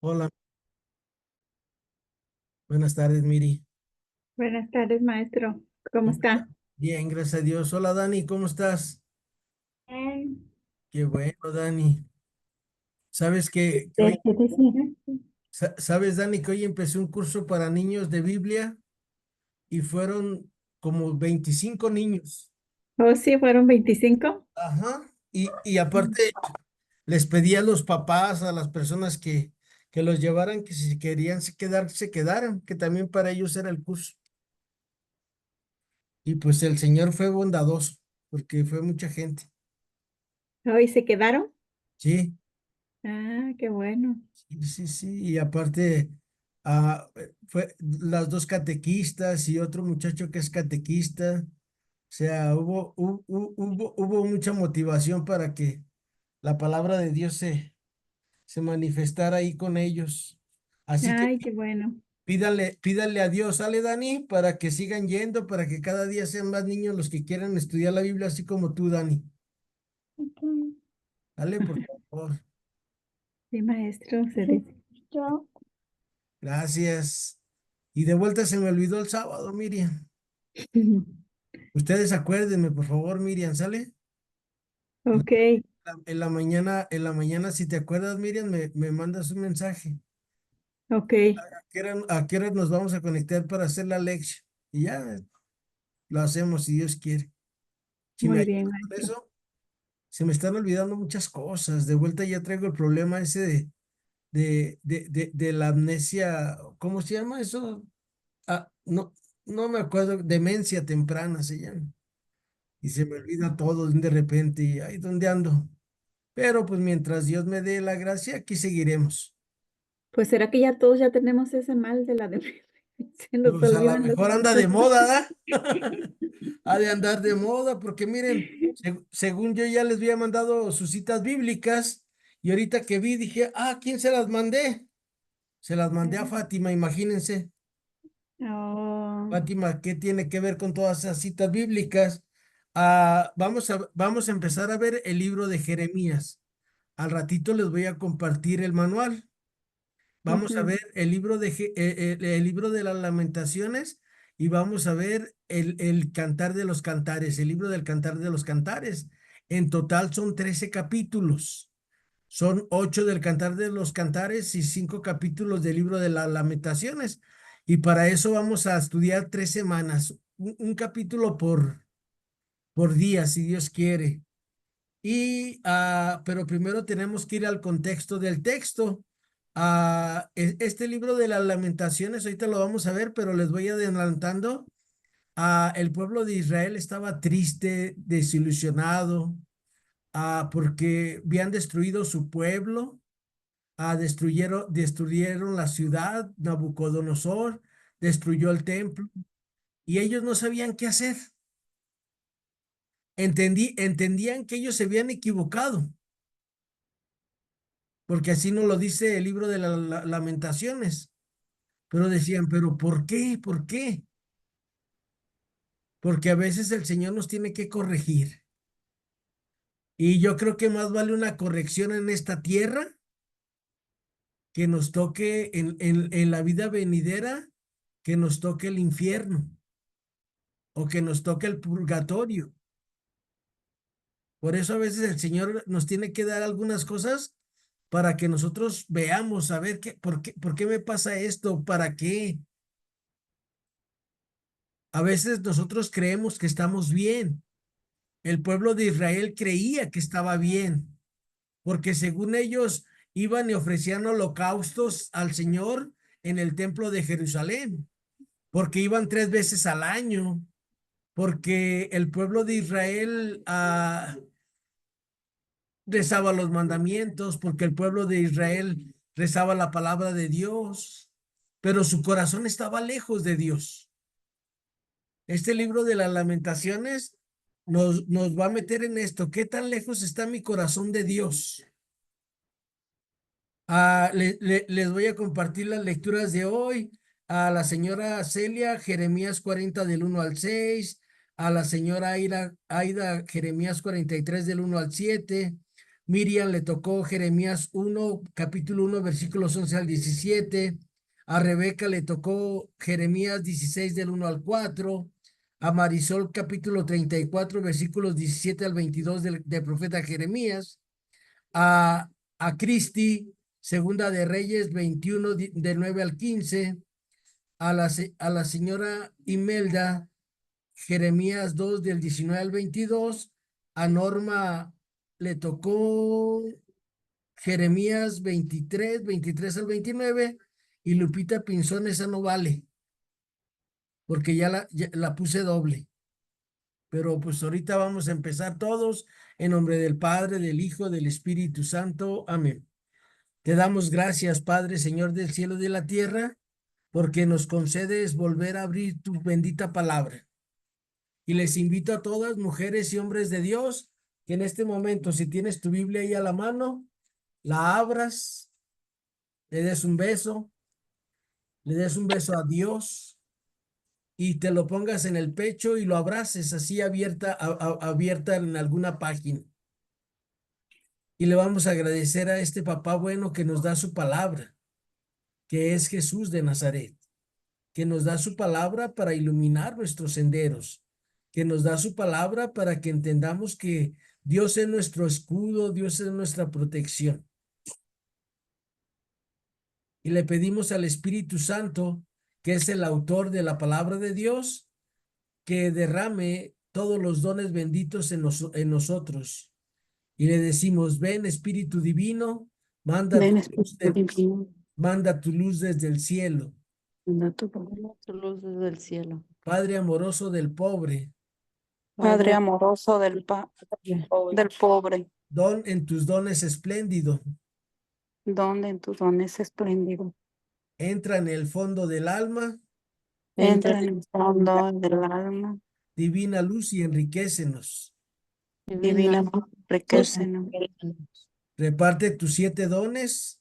Hola, buenas tardes, Miri. Buenas tardes, maestro. ¿Cómo ¿Cómo estás? está? Bien, gracias a Dios. Hola, Dani, ¿cómo estás? Bien. Qué bueno, Dani. ¿Sabes que hoy, ¿Qué decía? sabes, Dani, que hoy empecé un curso para niños de Biblia y fueron como 25 niños? Oh, sí, fueron 25. Ajá. Y aparte les pedí a los papás, a las personas que los llevaran, que si querían se quedaran, que también para ellos era el curso. Y pues el Señor fue bondadoso, porque fue mucha gente. ¿Hoy se quedaron? Sí. Ah, qué bueno. Sí, sí, sí, y aparte, fue las dos catequistas y otro muchacho que es catequista. O sea, hubo mucha motivación para que la palabra de Dios se manifestara ahí con ellos. Así que Ay, qué bueno. pídale a Dios, ¿sale, Dani? Para que sigan yendo, para que cada día sean más niños los que quieran estudiar la Biblia, así como tú, Dani. Ok. Dale, por favor. Sí, maestro, se dice. Yo. Gracias. Y de vuelta se me olvidó el sábado, Miriam. Ustedes acuérdenme, por favor, Miriam, ¿sale? Ok, En la mañana, si te acuerdas, Miriam, me mandas un mensaje. ok. A qué hora nos vamos a conectar para hacer la lección? Y ya lo hacemos, si Dios quiere. Si me Muy ayudas bien, con maestro. eso, se me están olvidando muchas cosas. De vuelta ya traigo el problema ese de la amnesia. ¿Cómo se llama eso? No, no me acuerdo. Demencia temprana se llama. Y se me olvida todo de repente. Y ahí, ¿dónde ando? Pero pues mientras Dios me dé la gracia, aquí seguiremos. Pues será que ya todos ya tenemos ese mal de la depresión. Se nos Pues a lo olvidan las mejor anda de cosas. moda, ¿da? Ha de andar de moda, porque miren, según yo ya les había mandado sus citas bíblicas y ahorita que vi dije, ¿quién se las mandé? Se las mandé a Fátima, imagínense. Oh, Fátima, ¿qué tiene que ver con todas esas citas bíblicas? Vamos a empezar a ver el libro de Jeremías. Al ratito les voy a compartir el manual. Vamos a ujú, ver el libro el libro de las Lamentaciones y vamos a ver el Cantar de los Cantares, el libro del Cantar de los Cantares. En total son 13 capítulos. Son 8 del Cantar de los Cantares y 5 capítulos del libro de las Lamentaciones. Y para eso vamos a estudiar 3 semanas, un capítulo por día, si Dios quiere. Pero primero tenemos que ir al contexto del texto. Este libro de las Lamentaciones, ahorita lo vamos a ver, pero les voy adelantando. El pueblo de Israel estaba triste, desilusionado, porque habían destruido su pueblo, destruyeron la ciudad, Nabucodonosor destruyó el templo y ellos no sabían qué hacer. Entendían que ellos se habían equivocado porque así nos lo dice el libro de las Lamentaciones. Pero decían, ¿pero por qué? ¿Por qué? Porque a veces el Señor nos tiene que corregir. Y yo creo que más vale una corrección en esta tierra que nos toque en la vida venidera, que nos toque el infierno o que nos toque el purgatorio. Por eso a veces el Señor nos tiene que dar algunas cosas para que nosotros veamos, a ver, por qué me pasa esto? ¿Para qué? A veces nosotros creemos que estamos bien. El pueblo de Israel creía que estaba bien, porque según ellos iban y ofrecían holocaustos al Señor en el templo de Jerusalén, porque iban 3 veces al año, porque el pueblo de Israel rezaba los mandamientos, porque el pueblo de Israel rezaba la palabra de Dios, pero su corazón estaba lejos de Dios. Este libro de las Lamentaciones nos va a meter en esto. ¿Qué tan lejos está mi corazón de Dios? Les voy a compartir las lecturas de hoy. A la señora Celia, Jeremías 40 del 1 al 6. A la señora Aida, Jeremías 43 del 1 al 7. Miriam le tocó Jeremías 1, capítulo 1, versículos 11 al 17. A Rebeca le tocó Jeremías 16 del 1 al 4. A Marisol capítulo 34, versículos 17 al 22 del profeta Jeremías. A, a Cristi, Segunda de Reyes 21 del 9 al 15. A la señora Imelda, Jeremías 2 del 19 al 22. A Norma le tocó Jeremías 23 al 29. Y Lupita Pinzón, esa no vale, porque ya la puse doble. Pero pues ahorita vamos a empezar todos en nombre del Padre, del Hijo, del Espíritu Santo. Amén. Te damos gracias, Padre, Señor del cielo y de la tierra, porque nos concedes volver a abrir tu bendita palabra. Y les invito a todas, mujeres y hombres de Dios, que en este momento, si tienes tu Biblia ahí a la mano, la abras, le des un beso a Dios y te lo pongas en el pecho y lo abraces así abierta en alguna página. Y le vamos a agradecer a este papá bueno que nos da su palabra, que es Jesús de Nazaret, que nos da su palabra para iluminar nuestros senderos, que nos da su palabra para que entendamos que Dios es nuestro escudo, Dios es nuestra protección. Y le pedimos al Espíritu Santo, que es el autor de la palabra de Dios, que derrame todos los dones benditos en nosotros. Y le decimos, ven Espíritu Divino, manda Ven, tu luz, Espíritu Divino, manda tu luz desde el cielo. manda tu Tu luz desde el cielo. Padre amoroso del pobre, Padre Padre, amoroso del pobre, don en tus dones espléndido, donde en tus dones espléndido, entra en el fondo del alma, entra en el fondo del alma, divina luz y enriquécenos. divina luz, enriquécenos, Reparte tus 7 dones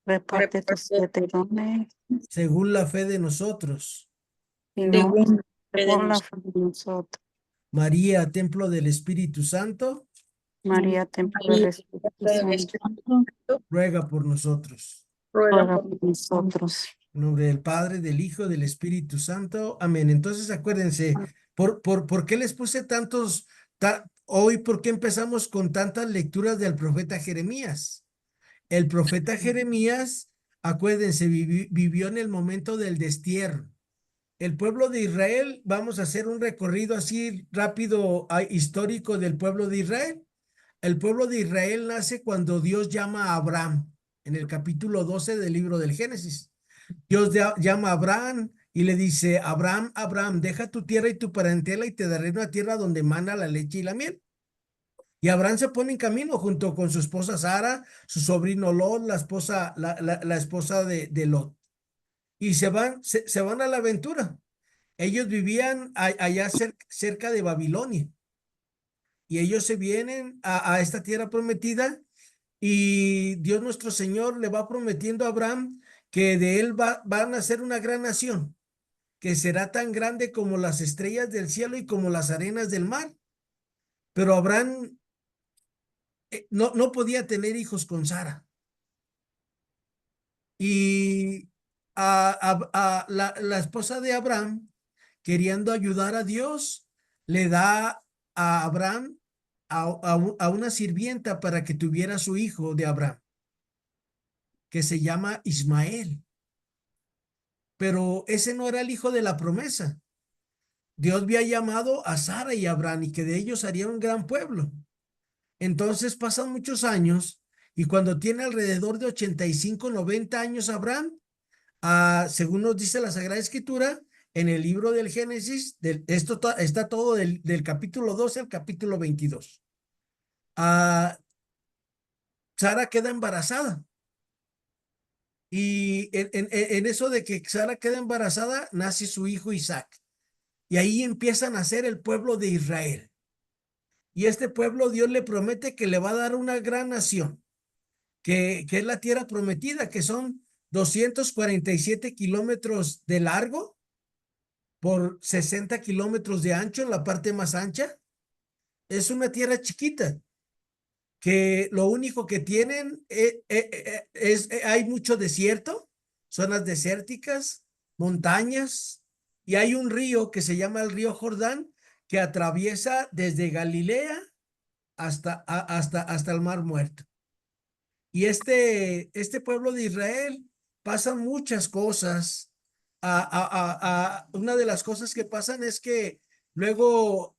reparte tus 7 dones, según la fe de nosotros. y no según la fe de nosotros. María, templo del Espíritu Santo, María, templo del Espíritu Santo, ruega por nosotros. ruega por nosotros. En nombre del Padre, del Hijo, del Espíritu Santo. Amén. Entonces acuérdense, ¿por qué les puse hoy? ¿Por qué empezamos con tantas lecturas del profeta Jeremías? El profeta Jeremías, acuérdense, vivió en el momento del destierro. El pueblo de Israel, vamos a hacer un recorrido así rápido, histórico del pueblo de Israel. El pueblo de Israel nace cuando Dios llama a Abraham, en el capítulo 12 del libro del Génesis. Dios llama a Abraham y le dice, Abraham, Abraham, deja tu tierra y tu parentela y te daré una tierra donde mana la leche y la miel. Y Abraham se pone en camino junto con su esposa Sara, su sobrino Lot, la esposa de Lot. Y se van a la aventura. Ellos vivían allá cerca de Babilonia. Y ellos se vienen a esta tierra prometida y Dios nuestro Señor le va prometiendo a Abraham que de él va a nacer una gran nación, que será tan grande como las estrellas del cielo y como las arenas del mar. Pero Abraham no podía tener hijos con Sara. Y la esposa de Abraham, queriendo ayudar a Dios, le da a Abraham a una sirvienta para que tuviera su hijo de Abraham, que se llama Ismael. Pero ese no era el hijo de la promesa. Dios había llamado a Sara y a Abraham y que de ellos haría un gran pueblo. Entonces pasan muchos años y cuando tiene alrededor de 85, 90 años Abraham, según nos dice la Sagrada Escritura, en el libro del Génesis, esto está todo del capítulo 12 al capítulo 22. Sara queda embarazada. Y en eso de que Sara queda embarazada, nace su hijo Isaac. Y ahí empieza a nacer el pueblo de Israel. Y este pueblo Dios le promete que le va a dar una gran nación, que es la tierra prometida, que son 247 kilómetros de largo por 60 kilómetros de ancho en la parte más ancha. Es una tierra chiquita. que lo único que tienen hay mucho desierto, zonas desérticas, montañas, y hay un río que se llama el río Jordán, que atraviesa desde Galilea hasta el Mar Muerto. Y este pueblo de Israel pasan muchas cosas. Una de las cosas que pasan es que luego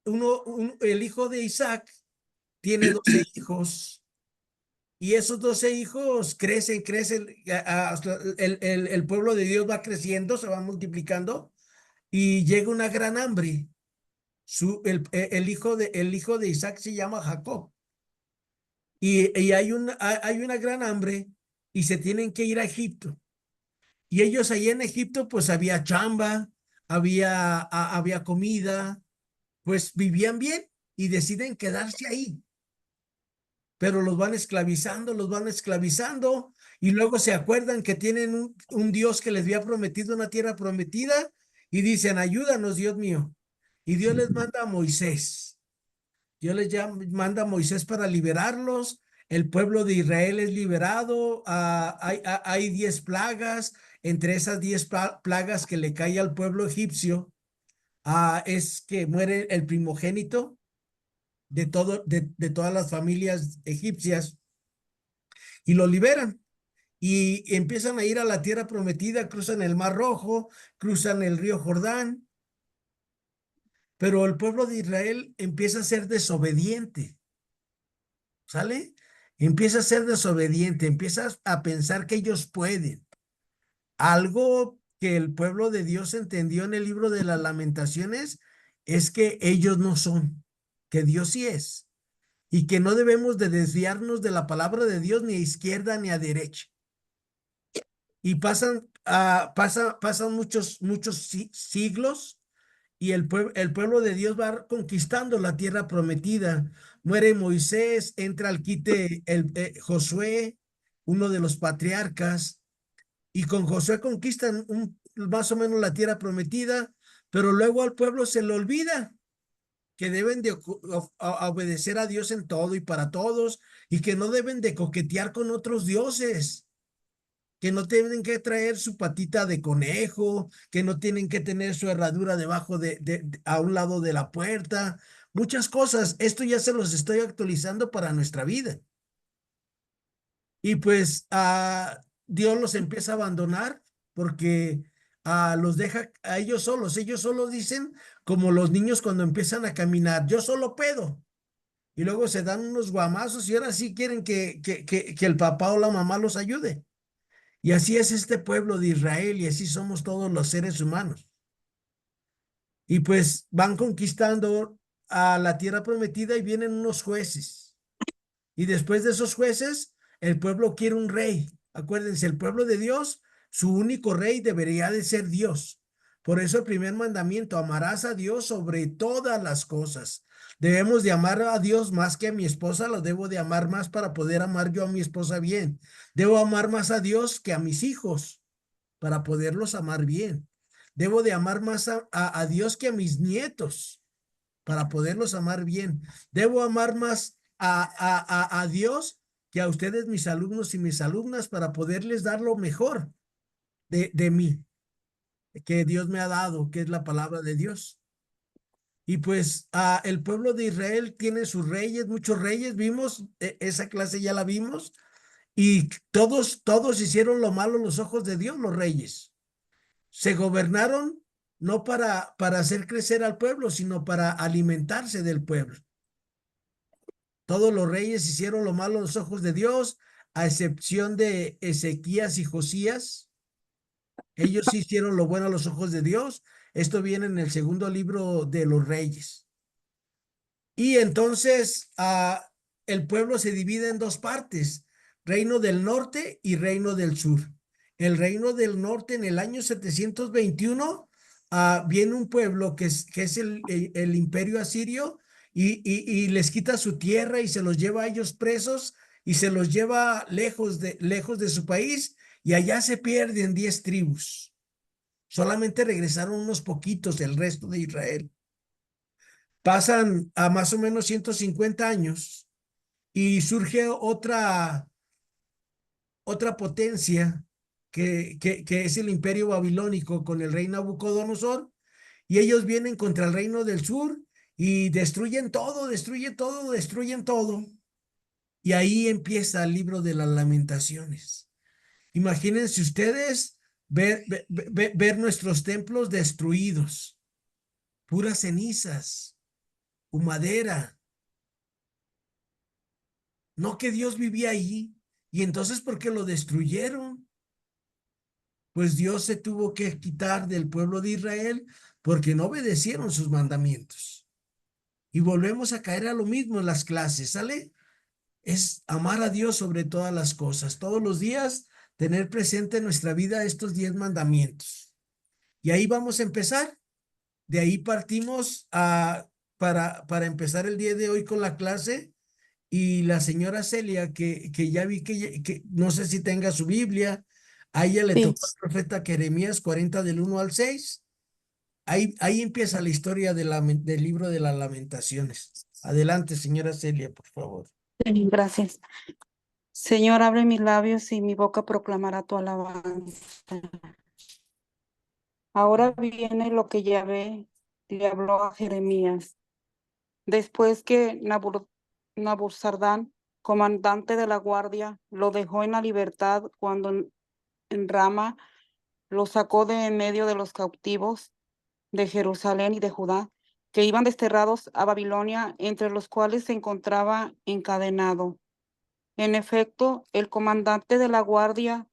el hijo de Isaac tiene 12 hijos y esos 12 hijos crecen, el pueblo de Dios va creciendo, se va multiplicando y llega una gran hambre. El hijo de Isaac se llama Jacob y hay una gran hambre y se tienen que ir a Egipto. Y ellos ahí en Egipto pues había chamba, había comida, pues vivían bien y deciden quedarse ahí. Pero los van esclavizando y luego se acuerdan que tienen un Dios que les había prometido una tierra prometida y dicen, ayúdanos, Dios mío. Y Dios les manda a Moisés. Manda a Moisés para liberarlos. El pueblo de Israel es liberado. Hay 10 plagas. Entre esas 10 plagas que le cae al pueblo egipcio, es que muere el primogénito de todas las familias egipcias y lo liberan. Y empiezan a ir a la tierra prometida, cruzan el Mar Rojo, cruzan el río Jordán, pero el pueblo de Israel empieza a ser desobediente, ¿sale? Empieza a ser desobediente, empieza a pensar que ellos pueden. Algo que el pueblo de Dios entendió en el libro de las Lamentaciones es que ellos no son, que Dios sí es, y que no debemos de desviarnos de la palabra de Dios ni a izquierda ni a derecha. Y pasan muchos siglos y el pueblo de Dios va conquistando la tierra prometida. Muere Moisés, entra al quite Josué, uno de los patriarcas, y con Josué conquistan más o menos la tierra prometida, pero luego al pueblo se le olvida que deben de obedecer a Dios en todo y para todos, y que no deben de coquetear con otros dioses, que no tienen que traer su patita de conejo, que no tienen que tener su herradura debajo a un lado de la puerta. Muchas cosas. Esto ya se los estoy actualizando para nuestra vida. Y pues Dios los empieza a abandonar porque los deja a ellos solos. Ellos solo dicen, como los niños cuando empiezan a caminar, yo solo puedo. Y luego se dan unos guamazos y ahora sí quieren que el papá o la mamá los ayude. Y así es este pueblo de Israel y así somos todos los seres humanos. Y pues van conquistando a la tierra prometida y vienen unos jueces. Y después de esos jueces, el pueblo quiere un rey. Acuérdense, el pueblo de Dios, su único rey debería de ser Dios. Por eso el primer mandamiento, amarás a Dios sobre todas las cosas. Debemos de amar a Dios más que a mi esposa, lo debo de amar más para poder amar yo a mi esposa bien. Debo amar más a Dios que a mis hijos para poderlos amar bien. Debo de amar más a Dios que a mis nietos para poderlos amar bien. Debo amar más a Dios que a ustedes, mis alumnos y mis alumnas, para poderles dar lo mejor de mí, que Dios me ha dado, que es la palabra de Dios. Y pues el pueblo de Israel tiene sus reyes, muchos reyes, vimos, esa clase ya la vimos, y todos hicieron lo malo en los ojos de Dios, los reyes. Se gobernaron no para hacer crecer al pueblo, sino para alimentarse del pueblo. Todos los reyes hicieron lo malo a los ojos de Dios, a excepción de Ezequías y Josías. Ellos sí hicieron lo bueno a los ojos de Dios. Esto viene en el segundo libro de los reyes. Y entonces el pueblo se divide en dos partes, reino del norte y reino del sur. El reino del norte en el año 721 viene un pueblo que es el imperio asirio y les quita su tierra y se los lleva a ellos presos y se los lleva lejos de su país y allá se pierden 10 tribus. Solamente regresaron unos poquitos del resto de Israel. Pasan a más o menos 150 años y surge otra potencia que es el imperio babilónico con el rey Nabucodonosor, y ellos vienen contra el reino del sur y destruyen todo, destruyen todo, destruyen todo. Y ahí empieza el libro de las lamentaciones. Imagínense ustedes ver nuestros templos destruidos, puras cenizas, humadera. No que Dios vivía allí. Y entonces, ¿por qué lo destruyeron? Pues Dios se tuvo que quitar del pueblo de Israel porque no obedecieron sus mandamientos. Y volvemos a caer a lo mismo en las clases, ¿sale? Es amar a Dios sobre todas las cosas. Todos los días tener presente en nuestra vida estos 10 mandamientos. Y ahí vamos a empezar. De ahí partimos para empezar el día de hoy con la clase. Y la señora Celia, que ya vi que no sé si tenga su Biblia, a ella le Sí. tocó el profeta Jeremías 40 del 1 al 6. Ahí empieza la historia del libro de las lamentaciones. Adelante, señora Celia, por favor. Gracias. Señor, abre mis labios y mi boca proclamará tu alabanza. Ahora viene lo que Yahvé le habló a Jeremías. Después que Nabuzaردán, comandante de la guardia, lo dejó en la libertad cuando en Rama lo sacó de en medio de los cautivos de Jerusalén y de Judá, que iban desterrados a Babilonia, entre los cuales se encontraba encadenado. En efecto, el comandante de la guardia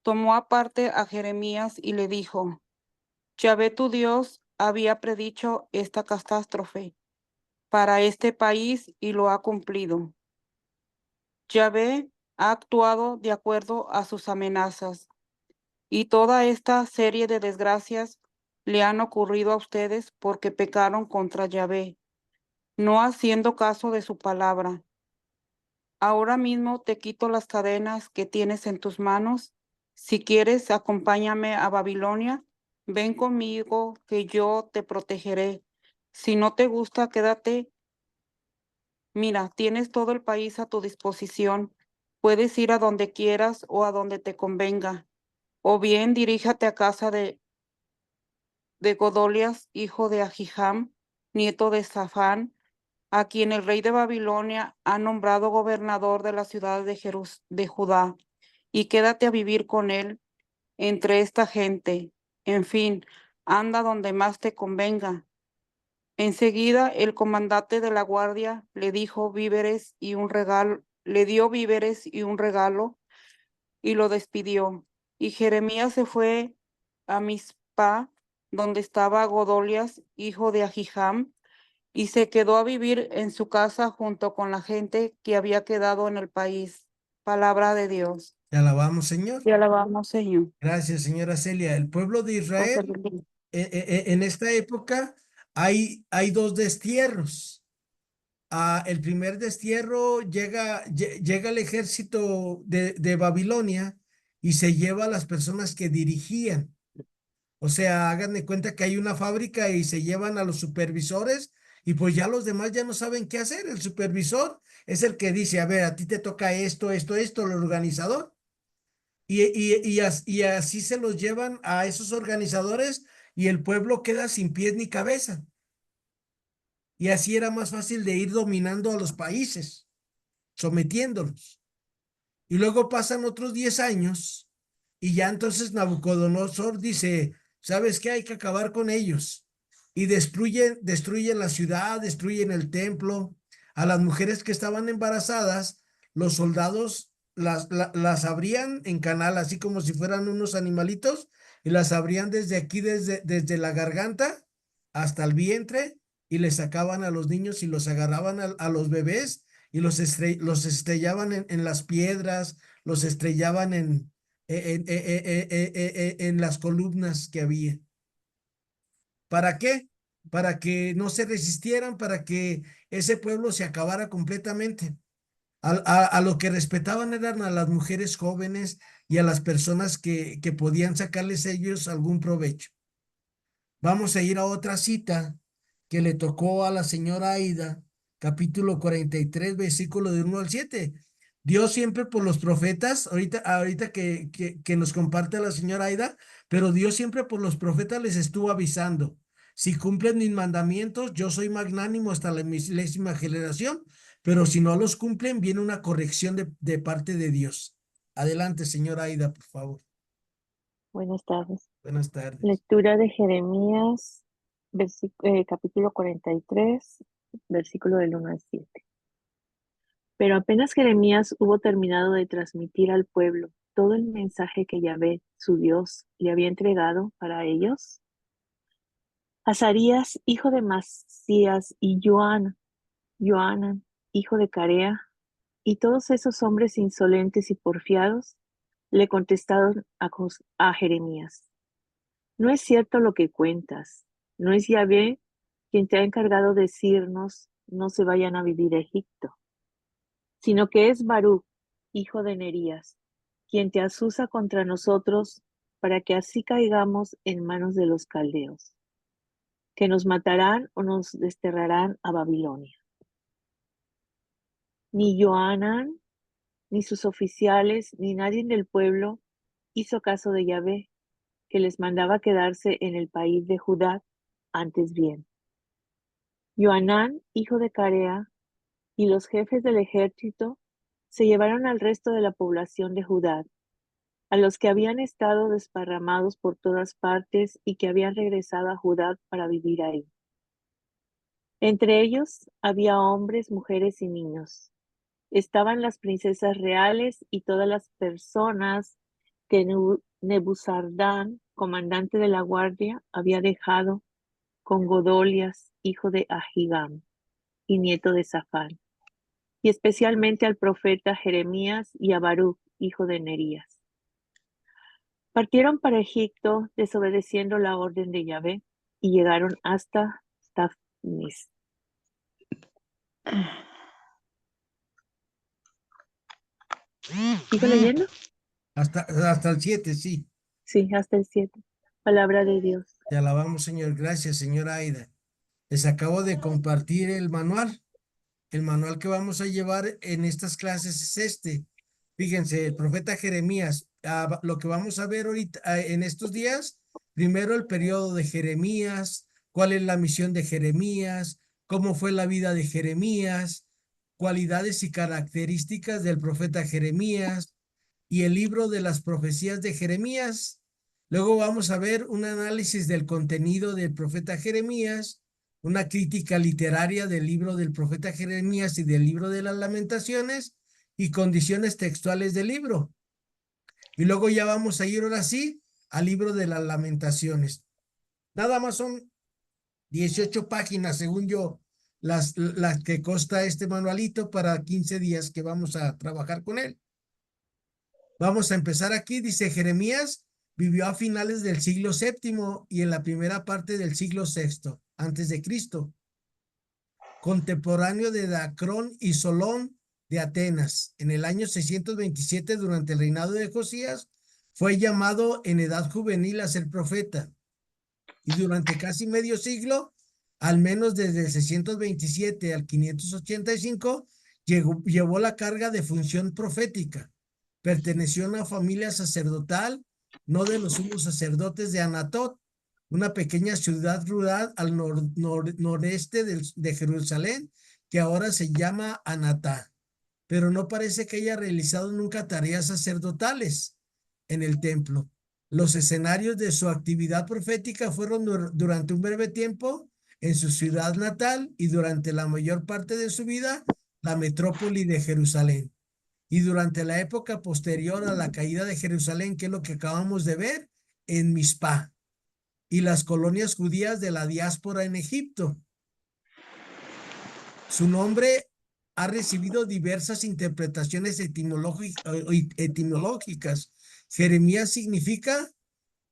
tomó aparte a Jeremías y le dijo: Yahvé tu Dios había predicho esta catástrofe para este país y lo ha cumplido. Yahvé ha actuado de acuerdo a sus amenazas, y toda esta serie de desgracias le han ocurrido a ustedes porque pecaron contra Yahvé, no haciendo caso de su palabra. Ahora mismo te quito las cadenas que tienes en tus manos. Si quieres, acompáñame a Babilonia. Ven conmigo, que yo te protegeré. Si no te gusta, quédate. Mira, tienes todo el país a tu disposición. Puedes ir a donde quieras o a donde te convenga. O bien diríjate a casa de Godolias, hijo de Ahijam, nieto de Safán, a quien el rey de Babilonia ha nombrado gobernador de la ciudad de Judá, y quédate a vivir con él entre esta gente. En fin, anda donde más te convenga. Enseguida el comandante de la guardia le dijo víveres y un regalo, le dio víveres y un regalo, y lo despidió. Y Jeremías se fue a Mizpa, donde estaba Godolias, hijo de Ahijam, y se quedó a vivir en su casa junto con la gente que había quedado en el país. Palabra de Dios. Te alabamos, Señor. Te alabamos, Señor. Gracias, señora Celia. El pueblo de Israel, en esta época hay dos destierros. El primer destierro llega el ejército de Babilonia y se lleva a las personas que dirigían. O sea, hagan de cuenta que hay una fábrica y se llevan a los supervisores y pues ya los demás ya no saben qué hacer. El supervisor es el que dice, a ver, a ti te toca esto, esto, esto, el organizador. Y así se los llevan a esos organizadores y el pueblo queda sin pies ni cabeza. Y así era más fácil de ir dominando a los países, sometiéndolos. Y luego pasan otros 10 años y ya entonces Nabucodonosor dice, ¿sabes qué? Hay que acabar con ellos. Y destruyen la ciudad, destruyen el templo. A las mujeres que estaban embarazadas, los soldados las abrían en canal, así como si fueran unos animalitos, y las abrían desde aquí, desde la garganta hasta el vientre, y les sacaban a los niños y los agarraban a los bebés y los estrellaban en las piedras, los estrellaban en las columnas que había. ¿Para qué? Para que no se resistieran, para que ese pueblo se acabara completamente. A lo que respetaban eran a las mujeres jóvenes y a las personas que podían sacarles ellos algún provecho. Vamos a ir a otra cita que le tocó a la señora Aida, capítulo 43, versículo de 1 al 7. Dios siempre por los profetas, ahorita que nos comparte la señora Aida, pero Dios siempre por los profetas les estuvo avisando. Si cumplen mis mandamientos, yo soy magnánimo hasta la milésima generación, pero si no los cumplen, viene una corrección de parte de Dios. Adelante, señora Aida, por favor. Buenas tardes. Buenas tardes. Lectura de Jeremías, capítulo 43, versículo del 1 al 7. Pero apenas Jeremías hubo terminado de transmitir al pueblo todo el mensaje que Yahvé, su Dios, le había entregado para ellos, Azarías, hijo de Masías, y Johanan, hijo de Carea, y todos esos hombres insolentes y porfiados, le contestaron a Jeremías: No es cierto lo que cuentas. No es Yahvé quien te ha encargado decirnos no se vayan a vivir a Egipto, sino que es Baruch, hijo de Nerías, quien te asusa contra nosotros para que así caigamos en manos de los caldeos, que nos matarán o nos desterrarán a Babilonia. Ni Johanan, ni sus oficiales, ni nadie del pueblo hizo caso de Yahvé, que les mandaba quedarse en el país de Judá, antes bien. Johanán, hijo de Carea, y los jefes del ejército se llevaron al resto de la población de Judá, a los que habían estado desparramados por todas partes y que habían regresado a Judá para vivir ahí. Entre ellos había hombres, mujeres y niños. Estaban las princesas reales y todas las personas que Nebuzardán, comandante de la guardia, había dejado con Godolias, hijo de Ahigam y nieto de Safán, y especialmente al profeta Jeremías y a Baruch, hijo de Nerías. Partieron para Egipto desobedeciendo la orden de Yahvé y llegaron hasta Tafnis. ¿Sigo leyendo? Hasta el 7, sí. Sí, hasta el 7. Palabra de Dios. Te alabamos, Señor. Gracias, señora Aida. Les acabo de compartir el manual. El manual que vamos a llevar en estas clases es este. Fíjense, el profeta Jeremías. Lo que vamos a ver ahorita en estos días, primero el periodo de Jeremías, cuál es la misión de Jeremías, cómo fue la vida de Jeremías, cualidades y características del profeta Jeremías y el libro de las profecías de Jeremías. Luego vamos a ver un análisis del contenido del profeta Jeremías, una crítica literaria del libro del profeta Jeremías y del libro de las Lamentaciones y condiciones textuales del libro. Y luego ya vamos a ir ahora sí al libro de las Lamentaciones. Nada más son 18 páginas, según yo, las que consta este manualito para 15 días que vamos a trabajar con él. Vamos a empezar aquí. Dice: Jeremías vivió a finales del siglo VII y en la primera parte del siglo VI antes de Cristo, contemporáneo de Dacrón y Solón de Atenas. En el año 627, durante el reinado de Josías, fue llamado en edad juvenil a ser profeta, y durante casi medio siglo, al menos desde el 627 al 585, llevó la carga de función profética. Perteneció a una familia sacerdotal, no de los sumos sacerdotes de Anatot, una pequeña ciudad rural al noreste de Jerusalén, que ahora se llama Anatá, pero no parece que haya realizado nunca tareas sacerdotales en el templo. Los escenarios de su actividad profética fueron durante un breve tiempo en su ciudad natal y durante la mayor parte de su vida la metrópoli de Jerusalén. Y durante la época posterior a la caída de Jerusalén, que es lo que acabamos de ver, en Mizpah, y las colonias judías de la diáspora en Egipto. Su nombre ha recibido diversas interpretaciones etimológicas. Jeremías significa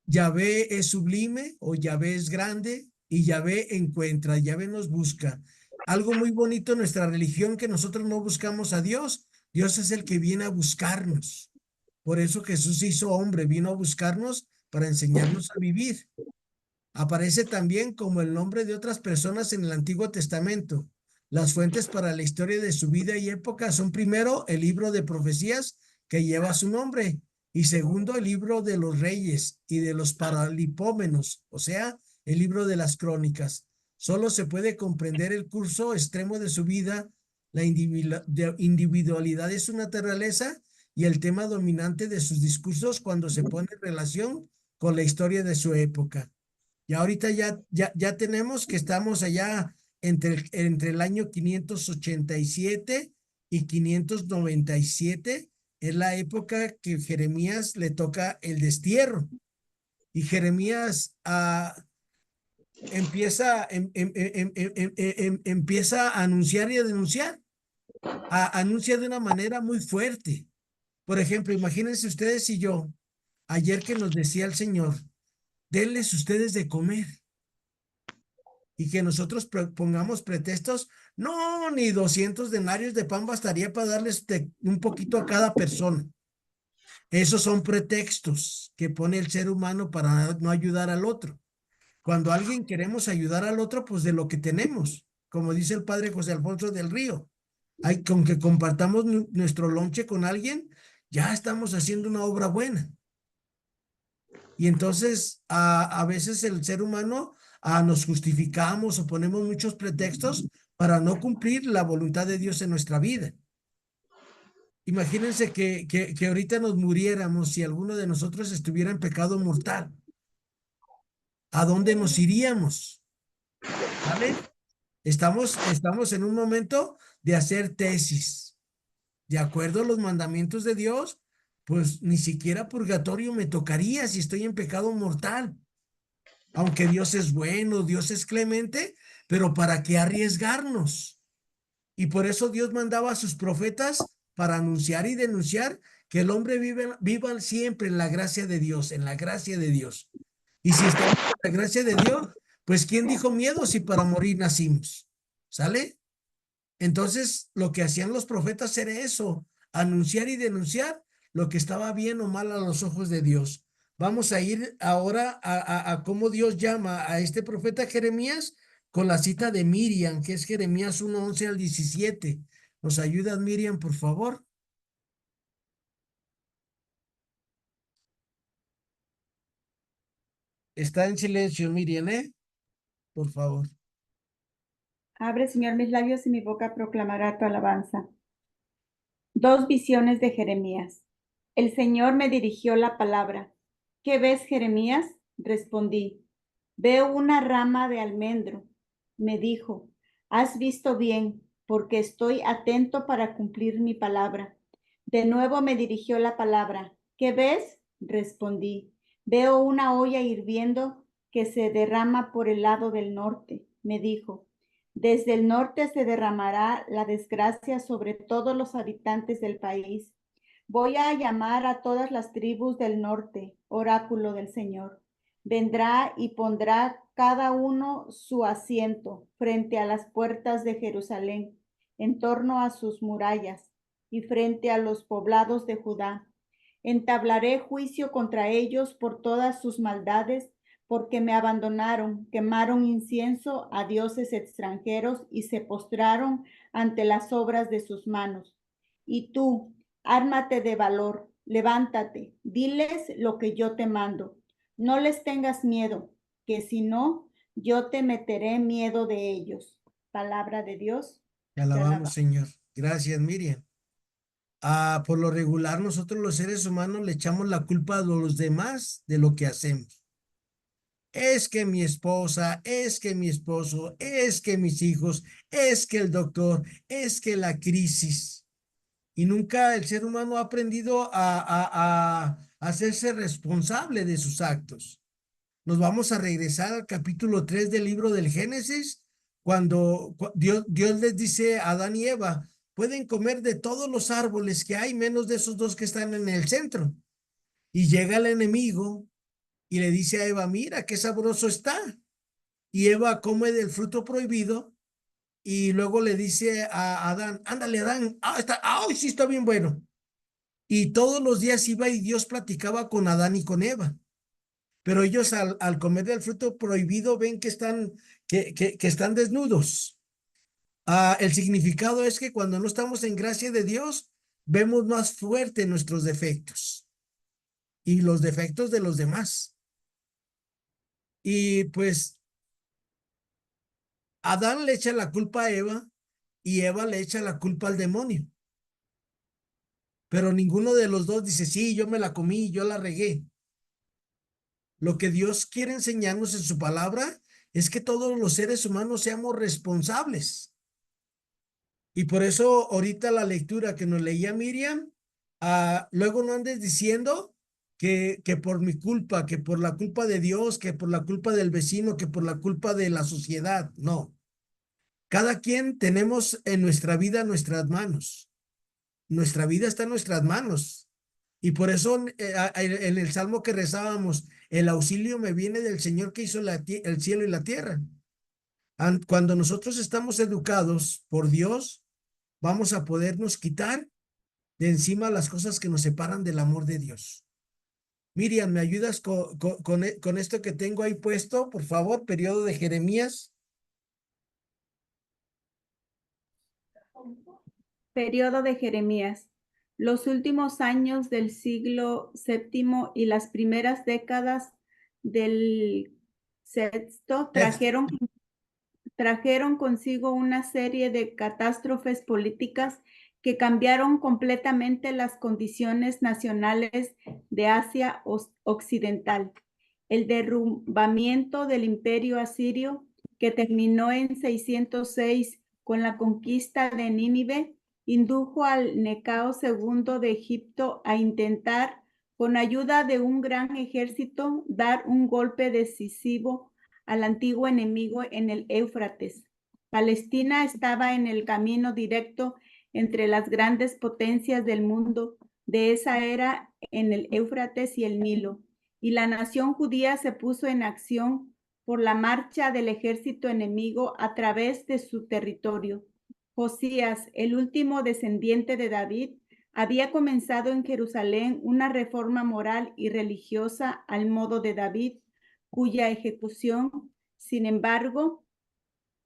Yahvé es sublime o Yahvé es grande, y Yahvé encuentra, Yahvé nos busca. Algo muy bonito en nuestra religión, que nosotros no buscamos a Dios. Dios es el que viene a buscarnos. Por eso Jesús hizo hombre, vino a buscarnos para enseñarnos a vivir. Aparece también como el nombre de otras personas en el Antiguo Testamento. Las fuentes para la historia de su vida y época son primero el libro de profecías que lleva su nombre y segundo el libro de los reyes y de los paralipómenos, o sea, el libro de las crónicas. Solo se puede comprender el curso extremo de su vida, la individualidad de su naturaleza y el tema dominante de sus discursos cuando se pone en relación con la historia de su época. Y ahorita ya tenemos que estamos allá entre el año 587 y 597, es la época que Jeremías le toca el destierro. Y Jeremías empieza a anunciar y a denunciar. Anuncia de una manera muy fuerte. Por ejemplo, imagínense ustedes y yo, ayer que nos decía el Señor, denles ustedes de comer. Y que nosotros pongamos pretextos, no, ni 200 denarios de pan bastaría para darles un poquito a cada persona. Esos son pretextos que pone el ser humano para no ayudar al otro. Cuando alguien queremos ayudar al otro, pues de lo que tenemos, como dice el padre José Alfonso del Río, con que compartamos nuestro lonche con alguien, ya estamos haciendo una obra buena. Y entonces a veces el ser humano nos justificamos o ponemos muchos pretextos para no cumplir la voluntad de Dios en nuestra vida. Imagínense que ahorita nos muriéramos si alguno de nosotros estuviera en pecado mortal. ¿A dónde nos iríamos? ¿Vale? Estamos en un momento de hacer tesis. De acuerdo a los mandamientos de Dios, pues ni siquiera purgatorio me tocaría si estoy en pecado mortal. Aunque Dios es bueno, Dios es clemente, pero ¿para qué arriesgarnos? Y por eso Dios mandaba a sus profetas para anunciar y denunciar que el hombre viva siempre en la gracia de Dios, en la gracia de Dios. Y si estamos en la gracia de Dios, pues ¿quién dijo miedo si para morir nacimos? ¿Sale? Entonces, lo que hacían los profetas era eso, anunciar y denunciar lo que estaba bien o mal a los ojos de Dios. Vamos a ir ahora a cómo Dios llama a este profeta Jeremías con la cita de Miriam, que es Jeremías 1:11 al 17. ¿Nos ayudas, Miriam, por favor? Está en silencio, Miriam, ¿eh? Por favor. Abre, Señor, mis labios y mi boca proclamará tu alabanza. Dos visiones de Jeremías. El Señor me dirigió la palabra. ¿Qué ves, Jeremías? Respondí. Veo una rama de almendro. Me dijo, has visto bien, porque estoy atento para cumplir mi palabra. De nuevo me dirigió la palabra. ¿Qué ves? Respondí. Veo una olla hirviendo que se derrama por el lado del norte. Me dijo, desde el norte se derramará la desgracia sobre todos los habitantes del país. Voy a llamar a todas las tribus del norte, oráculo del Señor. Vendrá y pondrá cada uno su asiento frente a las puertas de Jerusalén, en torno a sus murallas y frente a los poblados de Judá. Entablaré juicio contra ellos por todas sus maldades, porque me abandonaron, quemaron incienso a dioses extranjeros y se postraron ante las obras de sus manos. Y tú, ármate de valor, levántate, diles lo que yo te mando. No les tengas miedo, que si no, yo te meteré miedo de ellos. Palabra de Dios. Te alabamos, Señor. Gracias, Miriam. Por lo regular, nosotros los seres humanos le echamos la culpa a los demás de lo que hacemos. Es que mi esposa, es que mi esposo, es que mis hijos, es que el doctor, es que la crisis. Y nunca el ser humano ha aprendido a hacerse responsable de sus actos. Nos vamos a regresar al capítulo 3 del libro del Génesis, cuando Dios les dice a Adán y Eva, pueden comer de todos los árboles que hay, menos de esos dos que están en el centro. Y llega el enemigo y le dice a Eva, mira qué sabroso está. Y Eva come del fruto prohibido y luego le dice a Adán, ándale Adán, sí está bien bueno. Y todos los días iba y Dios platicaba con Adán y con Eva. Pero ellos al comer del fruto prohibido ven que están desnudos. El significado es que cuando no estamos en gracia de Dios, vemos más fuerte nuestros defectos y los defectos de los demás. Y pues Adán le echa la culpa a Eva y Eva le echa la culpa al demonio. Pero ninguno de los dos dice, sí, yo me la comí, yo la regué. Lo que Dios quiere enseñarnos en su palabra es que todos los seres humanos seamos responsables. Y por eso ahorita la lectura que nos leía Miriam, luego no andes diciendo que por mi culpa, que por la culpa de Dios, que por la culpa del vecino, que por la culpa de la sociedad. No. Cada quien tenemos en nuestra vida nuestras manos. Nuestra vida está en nuestras manos. Y por eso en el salmo que rezábamos, el auxilio me viene del Señor que hizo el cielo y la tierra. Cuando nosotros estamos educados por Dios, vamos a podernos quitar de encima las cosas que nos separan del amor de Dios. Miriam, ¿me ayudas con esto que tengo ahí puesto? Por favor, periodo de Jeremías. Periodo de Jeremías. Los últimos años del siglo VII y las primeras décadas del sexto trajeron consigo una serie de catástrofes políticas que cambiaron completamente las condiciones nacionales de Asia Occidental. El derrumbamiento del imperio asirio, que terminó en 606 con la conquista de Nínive, indujo al Necao II de Egipto a intentar, con ayuda de un gran ejército, dar un golpe decisivo al antiguo enemigo en el Éufrates. Palestina estaba en el camino directo entre las grandes potencias del mundo de esa era en el Éufrates y el Nilo, y la nación judía se puso en acción por la marcha del ejército enemigo a través de su territorio. Josías, el último descendiente de David, había comenzado en Jerusalén una reforma moral y religiosa al modo de David, cuya ejecución, sin embargo,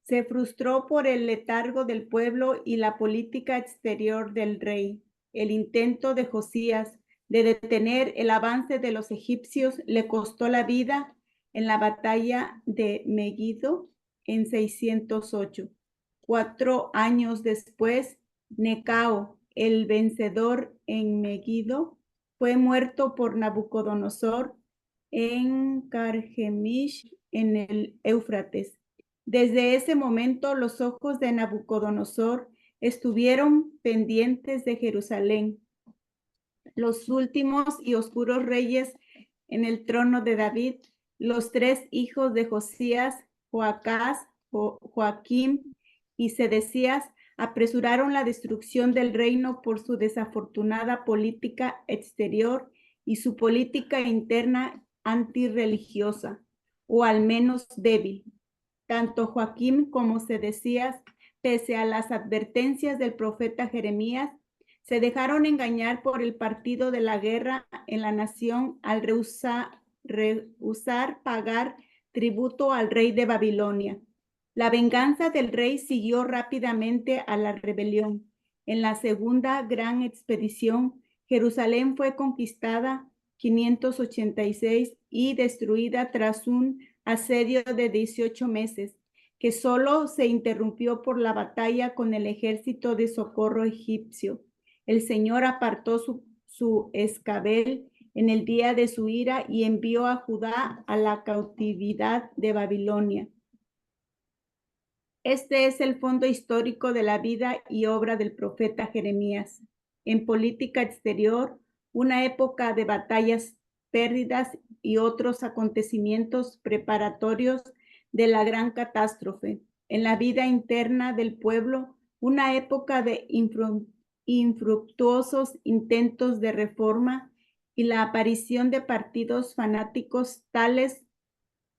se frustró por el letargo del pueblo y la política exterior del rey. El intento de Josías de detener el avance de los egipcios le costó la vida en la batalla de Megiddo en 608. 4 años después, Necao, el vencedor en Megiddo, fue muerto por Nabucodonosor en Carchemish, en el Éufrates. Desde ese momento, los ojos de Nabucodonosor estuvieron pendientes de Jerusalén. Los últimos y oscuros reyes en el trono de David, los 3 hijos de Josías, Joacás, Joaquim y Sedecías, apresuraron la destrucción del reino por su desafortunada política exterior y su política interna antirreligiosa, o al menos débil. Tanto Joaquim como Sedecías, pese a las advertencias del profeta Jeremías, se dejaron engañar por el partido de la guerra en la nación al rehusar pagar tributo al rey de Babilonia. La venganza del rey siguió rápidamente a la rebelión. En la segunda gran expedición, Jerusalén fue conquistada 586 y destruida tras un asedio de 18 meses, que solo se interrumpió por la batalla con el ejército de socorro egipcio. El Señor apartó su escabel en el día de su ira y envió a Judá a la cautividad de Babilonia. Este es el fondo histórico de la vida y obra del profeta Jeremías. En política exterior, una época de batallas, pérdidas y otros acontecimientos preparatorios de la gran catástrofe. En la vida interna del pueblo, una época de infructuosos intentos de reforma y la aparición de partidos fanáticos tales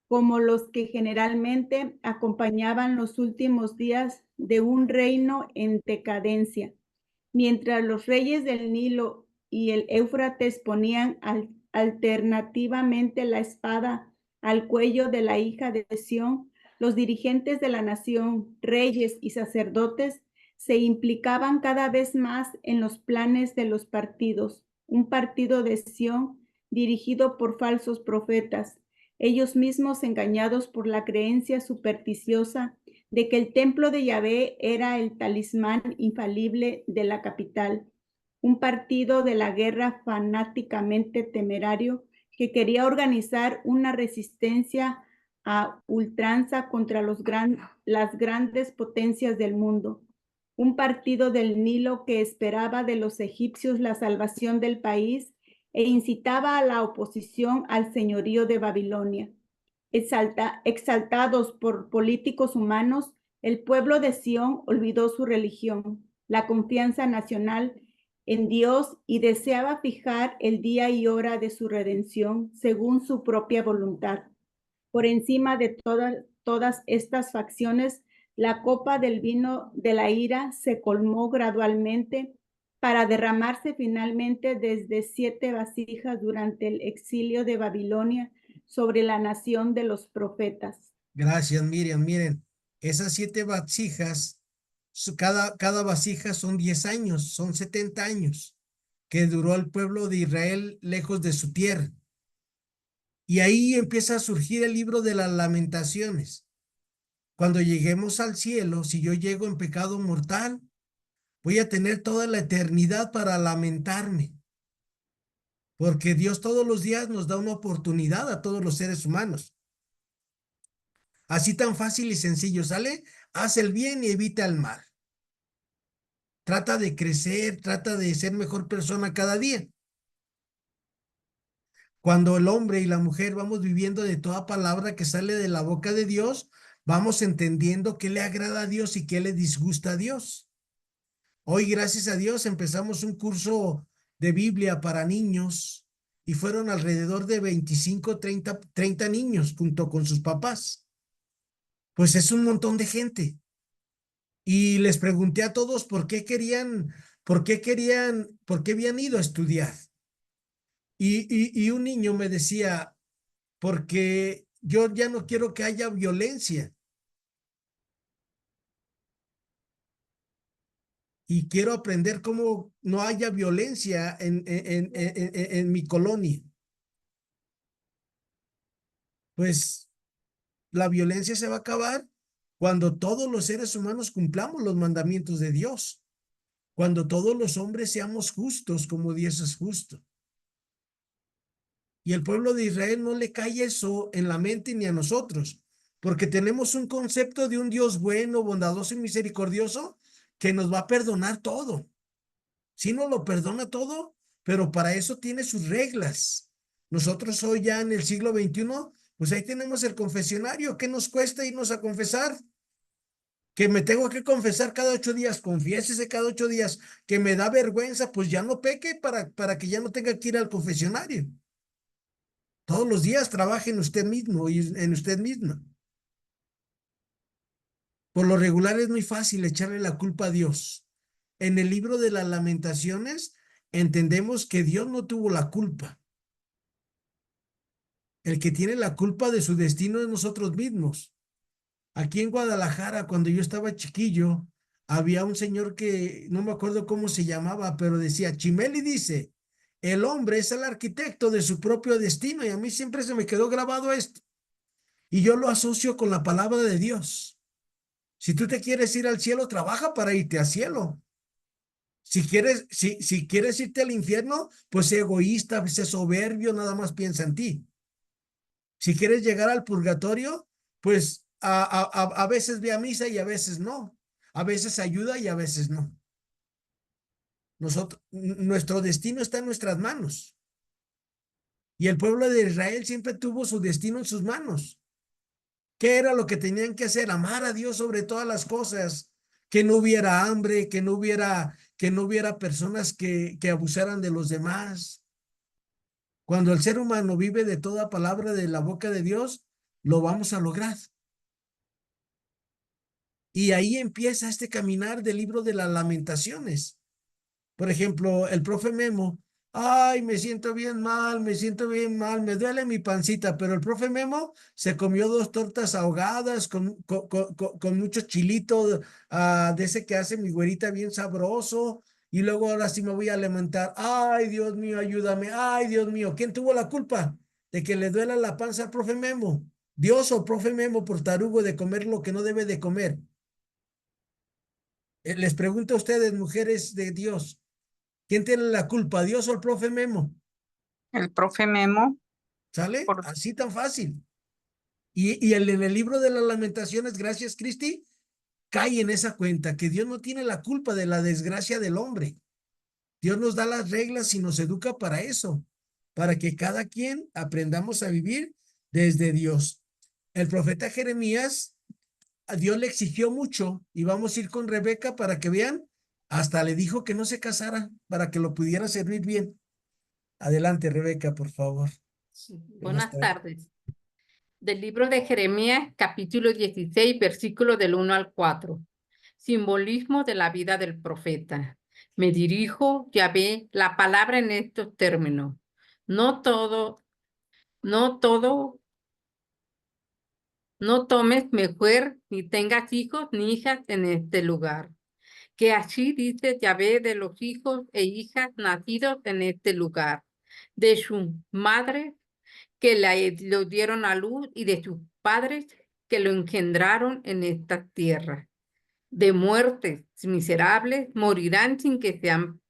como los que generalmente acompañaban los últimos días de un reino en decadencia. Mientras los reyes del Nilo y el Éufrates ponían alternativamente la espada al cuello de la hija de Sión, Los dirigentes de la nación, reyes y sacerdotes, se implicaban cada vez más en los planes de los partidos, un partido de Sión dirigido por falsos profetas, ellos mismos engañados por la creencia supersticiosa de que el templo de Yahvé era el talismán infalible de la capital, un partido de la guerra fanáticamente temerario que quería organizar una resistencia a ultranza contra las grandes potencias del mundo, un partido del Nilo que esperaba de los egipcios la salvación del país e incitaba a la oposición al señorío de Babilonia. Exaltados por políticos humanos, el pueblo de Sión olvidó su religión, la confianza nacional en Dios y deseaba fijar el día y hora de su redención según su propia voluntad. Por encima de todas estas facciones, la copa del vino de la ira se colmó gradualmente para derramarse finalmente desde 7 vasijas durante el exilio de Babilonia sobre la nación de los profetas. Gracias, Miriam. Miren, esas 7 vasijas, cada vasija son 10 años, son 70 años que duró el pueblo de Israel lejos de su tierra. Y ahí empieza a surgir el libro de las lamentaciones. Cuando lleguemos al cielo, si yo llego en pecado mortal, voy a tener toda la eternidad para lamentarme. Porque Dios todos los días nos da una oportunidad a todos los seres humanos. Así tan fácil y sencillo, ¿sale? Haz el bien y evita el mal. Trata de crecer, trata de ser mejor persona cada día. Cuando el hombre y la mujer vamos viviendo de toda palabra que sale de la boca de Dios, vamos entendiendo qué le agrada a Dios y qué le disgusta a Dios. Hoy, gracias a Dios, empezamos un curso de Biblia para niños y fueron alrededor de 25, 30 niños junto con sus papás. Pues es un montón de gente. Y les pregunté a todos por qué habían ido a estudiar. Y un niño me decía, porque yo ya no quiero que haya violencia. Y quiero aprender cómo no haya violencia en mi colonia. Pues la violencia se va a acabar cuando todos los seres humanos cumplamos los mandamientos de Dios. Cuando todos los hombres seamos justos como Dios es justo. Y el pueblo de Israel no le cae eso en la mente ni a nosotros, porque tenemos un concepto de un Dios bueno, bondadoso y misericordioso que nos va a perdonar todo. Sí nos lo perdona todo, pero para eso tiene sus reglas. Nosotros hoy ya en el siglo XXI, pues ahí tenemos el confesionario. ¿Qué nos cuesta irnos a confesar? Que me tengo que confesar cada 8 días, confiésese cada 8 días, que me da vergüenza, pues ya no peque para que ya no tenga que ir al confesionario. Todos los días trabaje en usted mismo y en usted misma. Por lo regular es muy fácil echarle la culpa a Dios. En el libro de las Lamentaciones entendemos que Dios no tuvo la culpa. El que tiene la culpa de su destino es nosotros mismos. Aquí en Guadalajara, cuando yo estaba chiquillo, había un señor que no me acuerdo cómo se llamaba, pero decía, Chimeli dice, el hombre es el arquitecto de su propio destino, y a mí siempre se me quedó grabado esto. Y yo lo asocio con la palabra de Dios. Si tú te quieres ir al cielo, trabaja para irte al cielo. Si quieres irte al infierno, pues sé egoísta, sé soberbio, nada más piensa en ti. Si quieres llegar al purgatorio, pues a veces ve a misa y a veces no. A veces ayuda y a veces no. Nuestro destino está en nuestras manos. Y el pueblo de Israel siempre tuvo su destino en sus manos. ¿Qué era lo que tenían que hacer? Amar a Dios sobre todas las cosas. Que no hubiera hambre, que no hubiera personas que abusaran de los demás. Cuando el ser humano vive de toda palabra de la boca de Dios, lo vamos a lograr. Y ahí empieza este caminar del libro de las Lamentaciones. Por ejemplo, el profe Memo Ay, me siento bien mal, me duele mi pancita, pero el profe Memo se comió 2 tortas ahogadas con mucho chilito de ese que hace mi güerita bien sabroso. Y luego ahora sí me voy a lamentar. Ay, Dios mío, ayúdame. Ay, Dios mío, ¿quién tuvo la culpa de que le duela la panza al profe Memo? ¿Dios o profe Memo por tarugo de comer lo que no debe de comer? Les pregunto a ustedes, mujeres de Dios, ¿quién tiene la culpa, Dios o el profe Memo? El profe Memo, ¿Sale? por Así tan fácil. Y en el libro de las lamentaciones, gracias, Cristi, cae en esa cuenta que Dios no tiene la culpa de la desgracia del hombre. Dios nos da las reglas y nos educa para eso, para que cada quien aprendamos a vivir desde Dios. El profeta Jeremías, a Dios le exigió mucho y vamos a ir con Rebeca para que vean, hasta le dijo que no se casara para que lo pudiera servir bien. Adelante, Rebeca, por favor. Sí, Buenas buenas tardes. tardes. Del libro de Jeremías, capítulo 16, versículo del 1 al 4. Simbolismo de la vida del profeta. Me dirijo, Yahvé, la palabra en estos términos. No todo, no todo, no tomes mujer, ni tengas hijos ni hijas en este lugar. Que así dice Yahvé de los hijos e hijas nacidos en este lugar, de su madre que lo dieron a luz y de sus padres que lo engendraron en esta tierra. De muertes miserables morirán sin que sean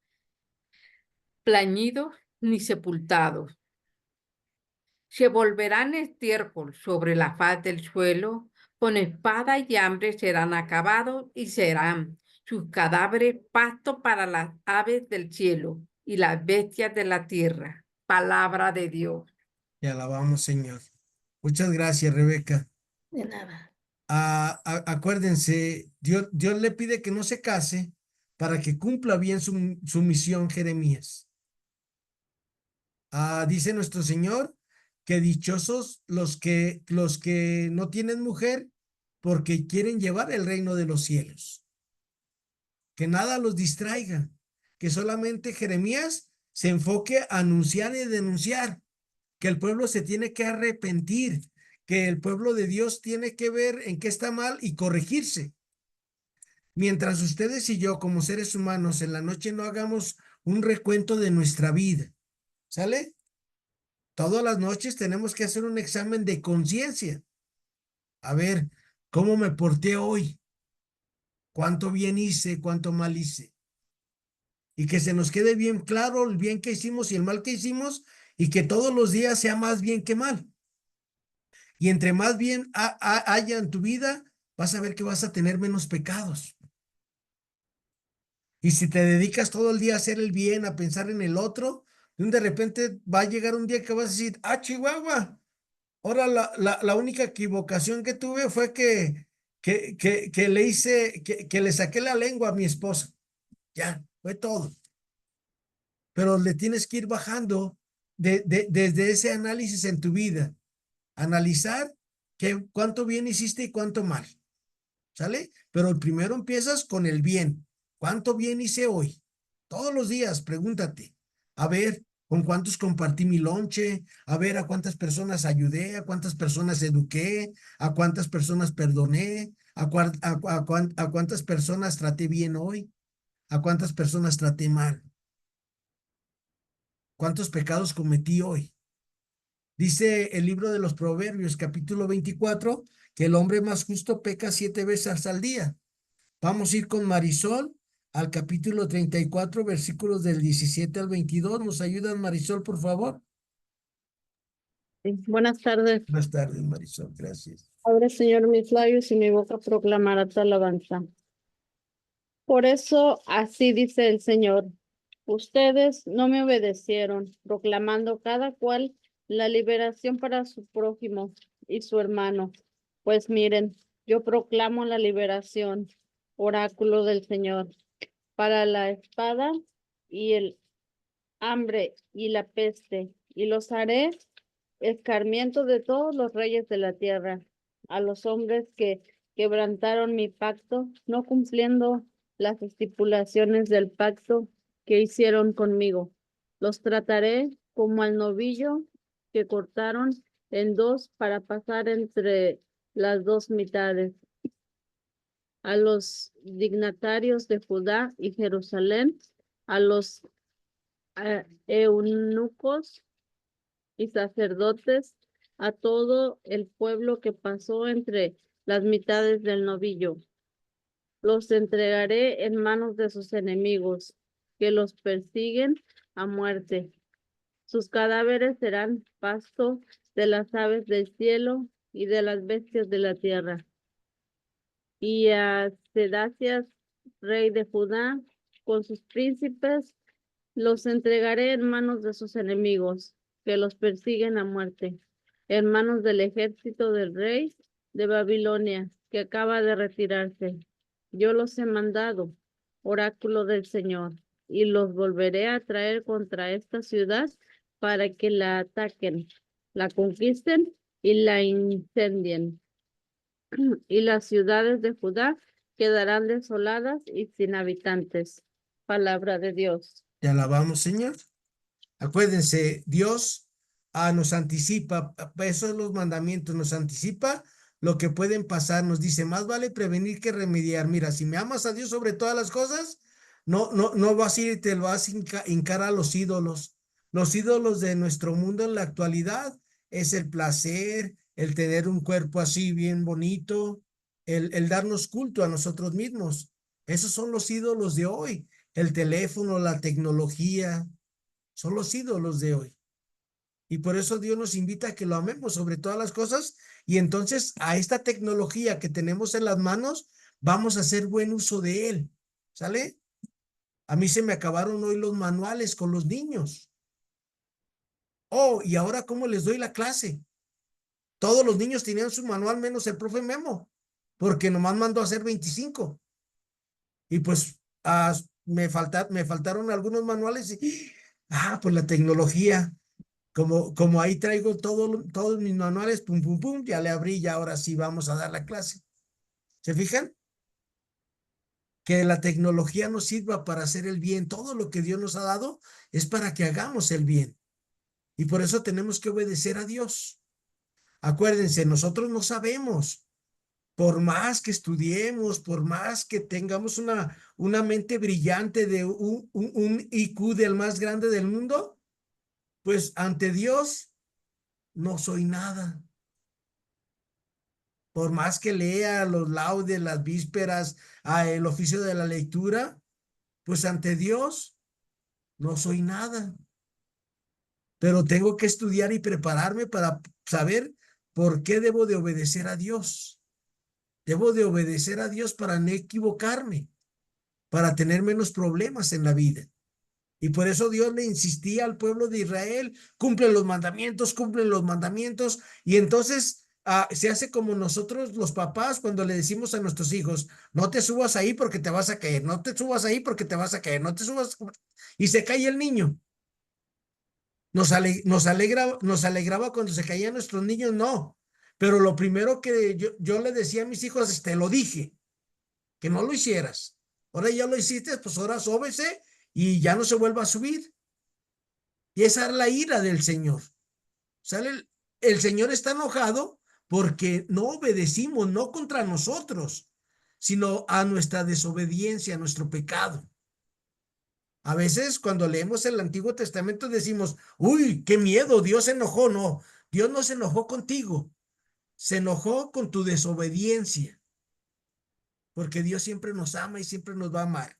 plañidos ni sepultados. Se volverán estiércol sobre la faz del suelo, con espada y hambre serán acabados y serán sus cadáveres pasto para las aves del cielo y las bestias de la tierra. Palabra de Dios. Te alabamos, Señor. Muchas gracias, Rebeca. De nada. Acuérdense, Dios le pide que no se case para que cumpla bien su misión, Jeremías. Dice nuestro Señor que dichosos los que no tienen mujer porque quieren llevar el reino de los cielos. Que nada los distraiga, que solamente Jeremías se enfoque a anunciar y denunciar, que el pueblo se tiene que arrepentir, que el pueblo de Dios tiene que ver en qué está mal y corregirse. Mientras ustedes y yo, como seres humanos, en la noche no hagamos un recuento de nuestra vida, ¿sale? Todas las noches tenemos que hacer un examen de conciencia. A ver, ¿cómo me porté hoy? ¿Cuánto bien hice? ¿Cuánto mal hice? Y que se nos quede bien claro el bien que hicimos y el mal que hicimos y que todos los días sea más bien que mal. Y entre más bien haya en tu vida, vas a ver que vas a tener menos pecados. Y si te dedicas todo el día a hacer el bien, a pensar en el otro, de repente va a llegar un día que vas a decir, Chihuahua, ahora la única equivocación que tuve fue que le hice, que le saqué la lengua a mi esposa. Ya, fue todo. Pero le tienes que ir bajando desde ese análisis en tu vida. Analizar cuánto bien hiciste y cuánto mal. ¿Sale? Pero primero empiezas con el bien. ¿Cuánto bien hice hoy? Todos los días, pregúntate. A ver, ¿con cuántos compartí mi lonche? A ver, ¿a cuántas personas ayudé? ¿A cuántas personas eduqué? ¿A cuántas personas perdoné? ¿A cuántas personas traté bien hoy? ¿A cuántas personas traté mal? ¿Cuántos pecados cometí hoy? Dice el libro de los Proverbios, capítulo 24, que el hombre más justo peca 7 veces al día. Vamos a ir con Marisol al capítulo 34, versículos del 17 al 22. ¿Nos ayudan, Marisol, por favor? Buenas tardes. Buenas tardes, Marisol, gracias. Abre, Señor, mis labios y mi boca proclamará tu alabanza. Por eso, así dice el Señor, ustedes no me obedecieron, proclamando cada cual la liberación para su prójimo y su hermano. Pues miren, yo proclamo la liberación, oráculo del Señor, para la espada y el hambre y la peste, y los haré escarmiento de todos los reyes de la tierra, a los hombres que quebrantaron mi pacto, no cumpliendo las estipulaciones del pacto que hicieron conmigo. Los trataré como al novillo que cortaron en dos para pasar entre las dos mitades. A los dignatarios de Judá y Jerusalén, a los eunucos y sacerdotes, a todo el pueblo que pasó entre las mitades del novillo. Los entregaré en manos de sus enemigos, que los persiguen a muerte. Sus cadáveres serán pasto de las aves del cielo y de las bestias de la tierra. Y a Sedacias, rey de Judá, con sus príncipes, los entregaré en manos de sus enemigos, que los persiguen a muerte, en manos del ejército del rey de Babilonia, que acaba de retirarse. Yo los he mandado, oráculo del Señor, y los volveré a traer contra esta ciudad para que la ataquen, la conquisten y la incendien. Y las ciudades de Judá quedarán desoladas y sin habitantes. Palabra de Dios. Te alabamos, Señor. Acuérdense, Dios nos anticipa, esos son los mandamientos, nos anticipa lo que pueden pasar, nos dice, más vale prevenir que remediar. Mira, si me amas a Dios sobre todas las cosas, no vas a ir y te lo vas a hincar a los ídolos. Los ídolos de nuestro mundo en la actualidad es el placer, el tener un cuerpo así bien bonito, el darnos culto a nosotros mismos. Esos son los ídolos de hoy, el teléfono, la tecnología, son los ídolos de hoy. Y por eso Dios nos invita a que lo amemos sobre todas las cosas. Y entonces a esta tecnología que tenemos en las manos, vamos a hacer buen uso de él. ¿Sale? A mí se me acabaron hoy los manuales con los niños. Oh, y ahora ¿cómo les doy la clase? Todos los niños tenían su manual menos el profe Memo, porque nomás mandó a hacer 25. Y pues me faltaron algunos manuales y, pues la tecnología. Como ahí traigo todos mis manuales, pum, pum, pum, ya le abrí y ahora sí vamos a dar la clase. ¿Se fijan? Que la tecnología nos sirva para hacer el bien. Todo lo que Dios nos ha dado es para que hagamos el bien. Y por eso tenemos que obedecer a Dios. Acuérdense, nosotros no sabemos. Por más que estudiemos, por más que tengamos una mente brillante de un IQ del más grande del mundo, pues ante Dios no soy nada. Por más que lea los laudes, las vísperas, el oficio de la lectura, pues ante Dios no soy nada. Pero tengo que estudiar y prepararme para saber por qué debo de obedecer a Dios. Debo de obedecer a Dios para no equivocarme, para tener menos problemas en la vida. Y por eso Dios le insistía al pueblo de Israel, cumplen los mandamientos, cumplen los mandamientos. Y entonces se hace como nosotros los papás cuando le decimos a nuestros hijos, no te subas ahí porque te vas a caer, no te subas ahí porque te vas a caer, no te subas. Y se cae el niño. Nos alegraba cuando se caían nuestros niños, no. Pero lo primero que yo le decía a mis hijos, te lo dije, que no lo hicieras. Ahora ya lo hiciste, pues ahora sóbese y ya no se vuelva a subir. Y esa es la ira del Señor. ¿Sale? El Señor está enojado porque no obedecimos, no contra nosotros, sino a nuestra desobediencia, a nuestro pecado. A veces cuando leemos el Antiguo Testamento decimos, uy, qué miedo, Dios se enojó. No, Dios no se enojó contigo, se enojó con tu desobediencia, porque Dios siempre nos ama y siempre nos va a amar.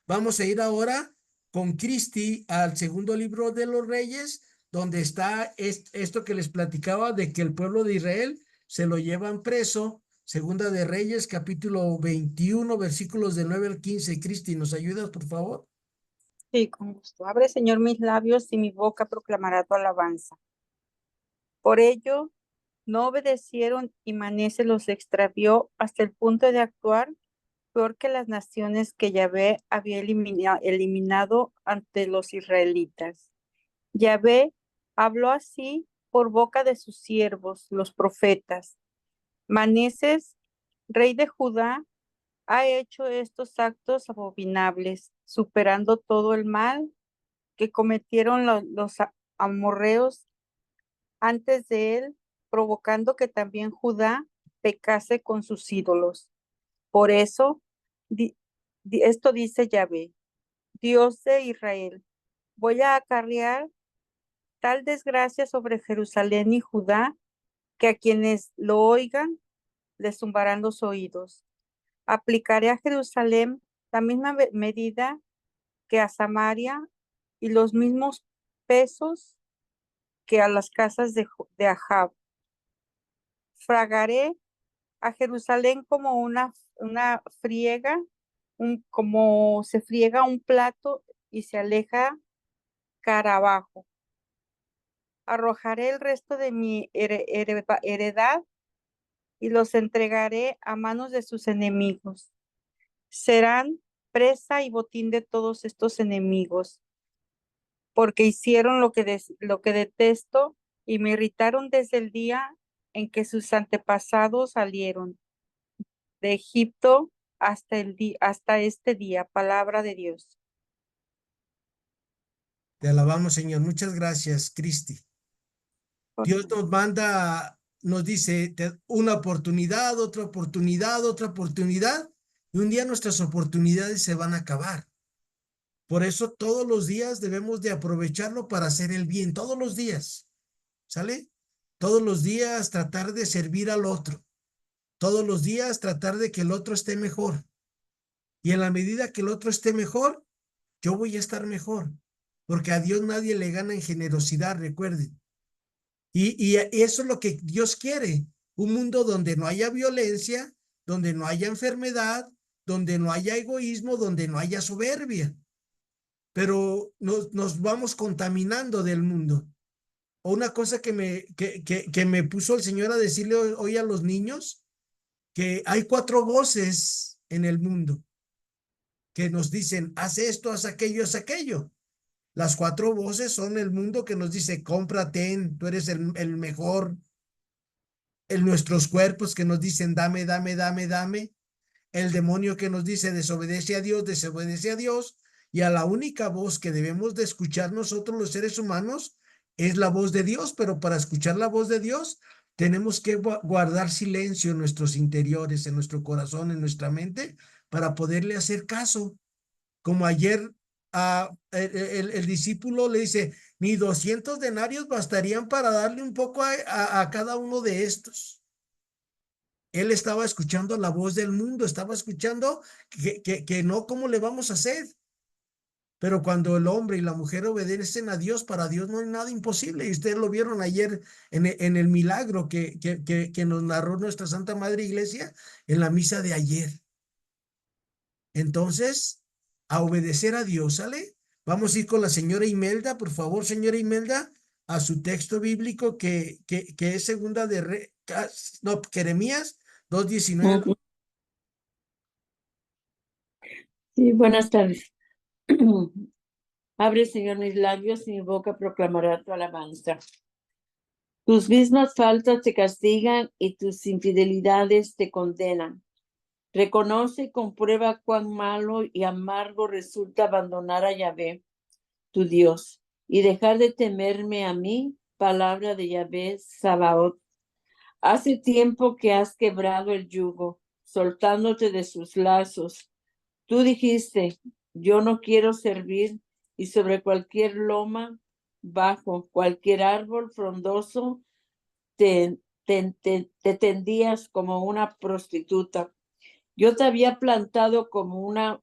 Vamos a ir ahora con Cristi al segundo libro de los Reyes, donde está esto que les platicaba de que el pueblo de Israel se lo llevan preso. Segunda de Reyes, capítulo 21, versículos de 9 al 15. Cristi, ¿nos ayudas, por favor? Sí, con gusto. Abre, Señor, mis labios y mi boca proclamará tu alabanza. Por ello, no obedecieron y Manase los extravió hasta el punto de actuar peor que las naciones que Yahvé había eliminado ante los israelitas. Yahvé habló así por boca de sus siervos, los profetas. Manases, rey de Judá, ha hecho estos actos abominables, superando todo el mal que cometieron los amorreos antes de él, provocando que también Judá pecase con sus ídolos. Por eso, esto dice Yahvé, Dios de Israel, voy a acarrear tal desgracia sobre Jerusalén y Judá, que a quienes lo oigan les zumbarán los oídos. Aplicaré a Jerusalén la misma medida que a Samaria y los mismos pesos que a las casas de Ahab. Fragaré a Jerusalén como una friega, como se friega un plato y se aleja cara abajo. Arrojaré el resto de mi heredad y los entregaré a manos de sus enemigos. Serán presa y botín de todos estos enemigos, porque hicieron lo que detesto y me irritaron desde el día en que sus antepasados salieron de Egipto hasta este día. Palabra de Dios. Te alabamos, Señor. Muchas gracias, Cristi. Dios nos manda, nos dice una oportunidad, otra oportunidad, otra oportunidad, y un día nuestras oportunidades se van a acabar. Por eso todos los días debemos de aprovecharlo para hacer el bien, todos los días, ¿sale? Todos los días tratar de servir al otro, todos los días tratar de que el otro esté mejor. Y en la medida que el otro esté mejor, yo voy a estar mejor, porque a Dios nadie le gana en generosidad, recuerden. Y eso es lo que Dios quiere, un mundo donde no haya violencia, donde no haya enfermedad, donde no haya egoísmo, donde no haya soberbia. Pero nos vamos contaminando del mundo. O una cosa que me puso el Señor a decirle hoy a los niños, que hay 4 voces en el mundo que nos dicen, haz esto, haz aquello, haz aquello. Las 4 voces son el mundo que nos dice, cómprate, tú eres el mejor. En nuestros cuerpos que nos dicen, dame, dame, dame, dame. El demonio que nos dice, desobedece a Dios, desobedece a Dios. Y a la única voz que debemos de escuchar nosotros los seres humanos es la voz de Dios, pero para escuchar la voz de Dios tenemos que guardar silencio en nuestros interiores, en nuestro corazón, en nuestra mente, para poderle hacer caso. Como ayer el discípulo le dice, ni 200 denarios bastarían para darle un poco a cada uno de estos. Él estaba escuchando la voz del mundo, estaba escuchando que no, ¿cómo le vamos a hacer? Pero cuando el hombre y la mujer obedecen a Dios, para Dios no hay nada imposible. Y ustedes lo vieron ayer en el milagro que nos narró nuestra Santa Madre Iglesia en la misa de ayer. Entonces, a obedecer a Dios, ¿sale? Vamos a ir con la señora Imelda, por favor, señora Imelda, a su texto bíblico que es segunda de Jeremías 2:19. Ujú. Sí, buenas tardes. Abre, Señor, mis labios y mi boca proclamará tu alabanza. Tus mismas faltas te castigan y tus infidelidades te condenan. Reconoce y comprueba cuán malo y amargo resulta abandonar a Yahvé, tu Dios, y dejar de temerme a mí, palabra de Yahvé Sabaoth. Hace tiempo que has quebrado el yugo, soltándote de sus lazos. Tú dijiste, yo no quiero servir, y sobre cualquier loma, bajo cualquier árbol frondoso, te tendías como una prostituta. Yo te había plantado como una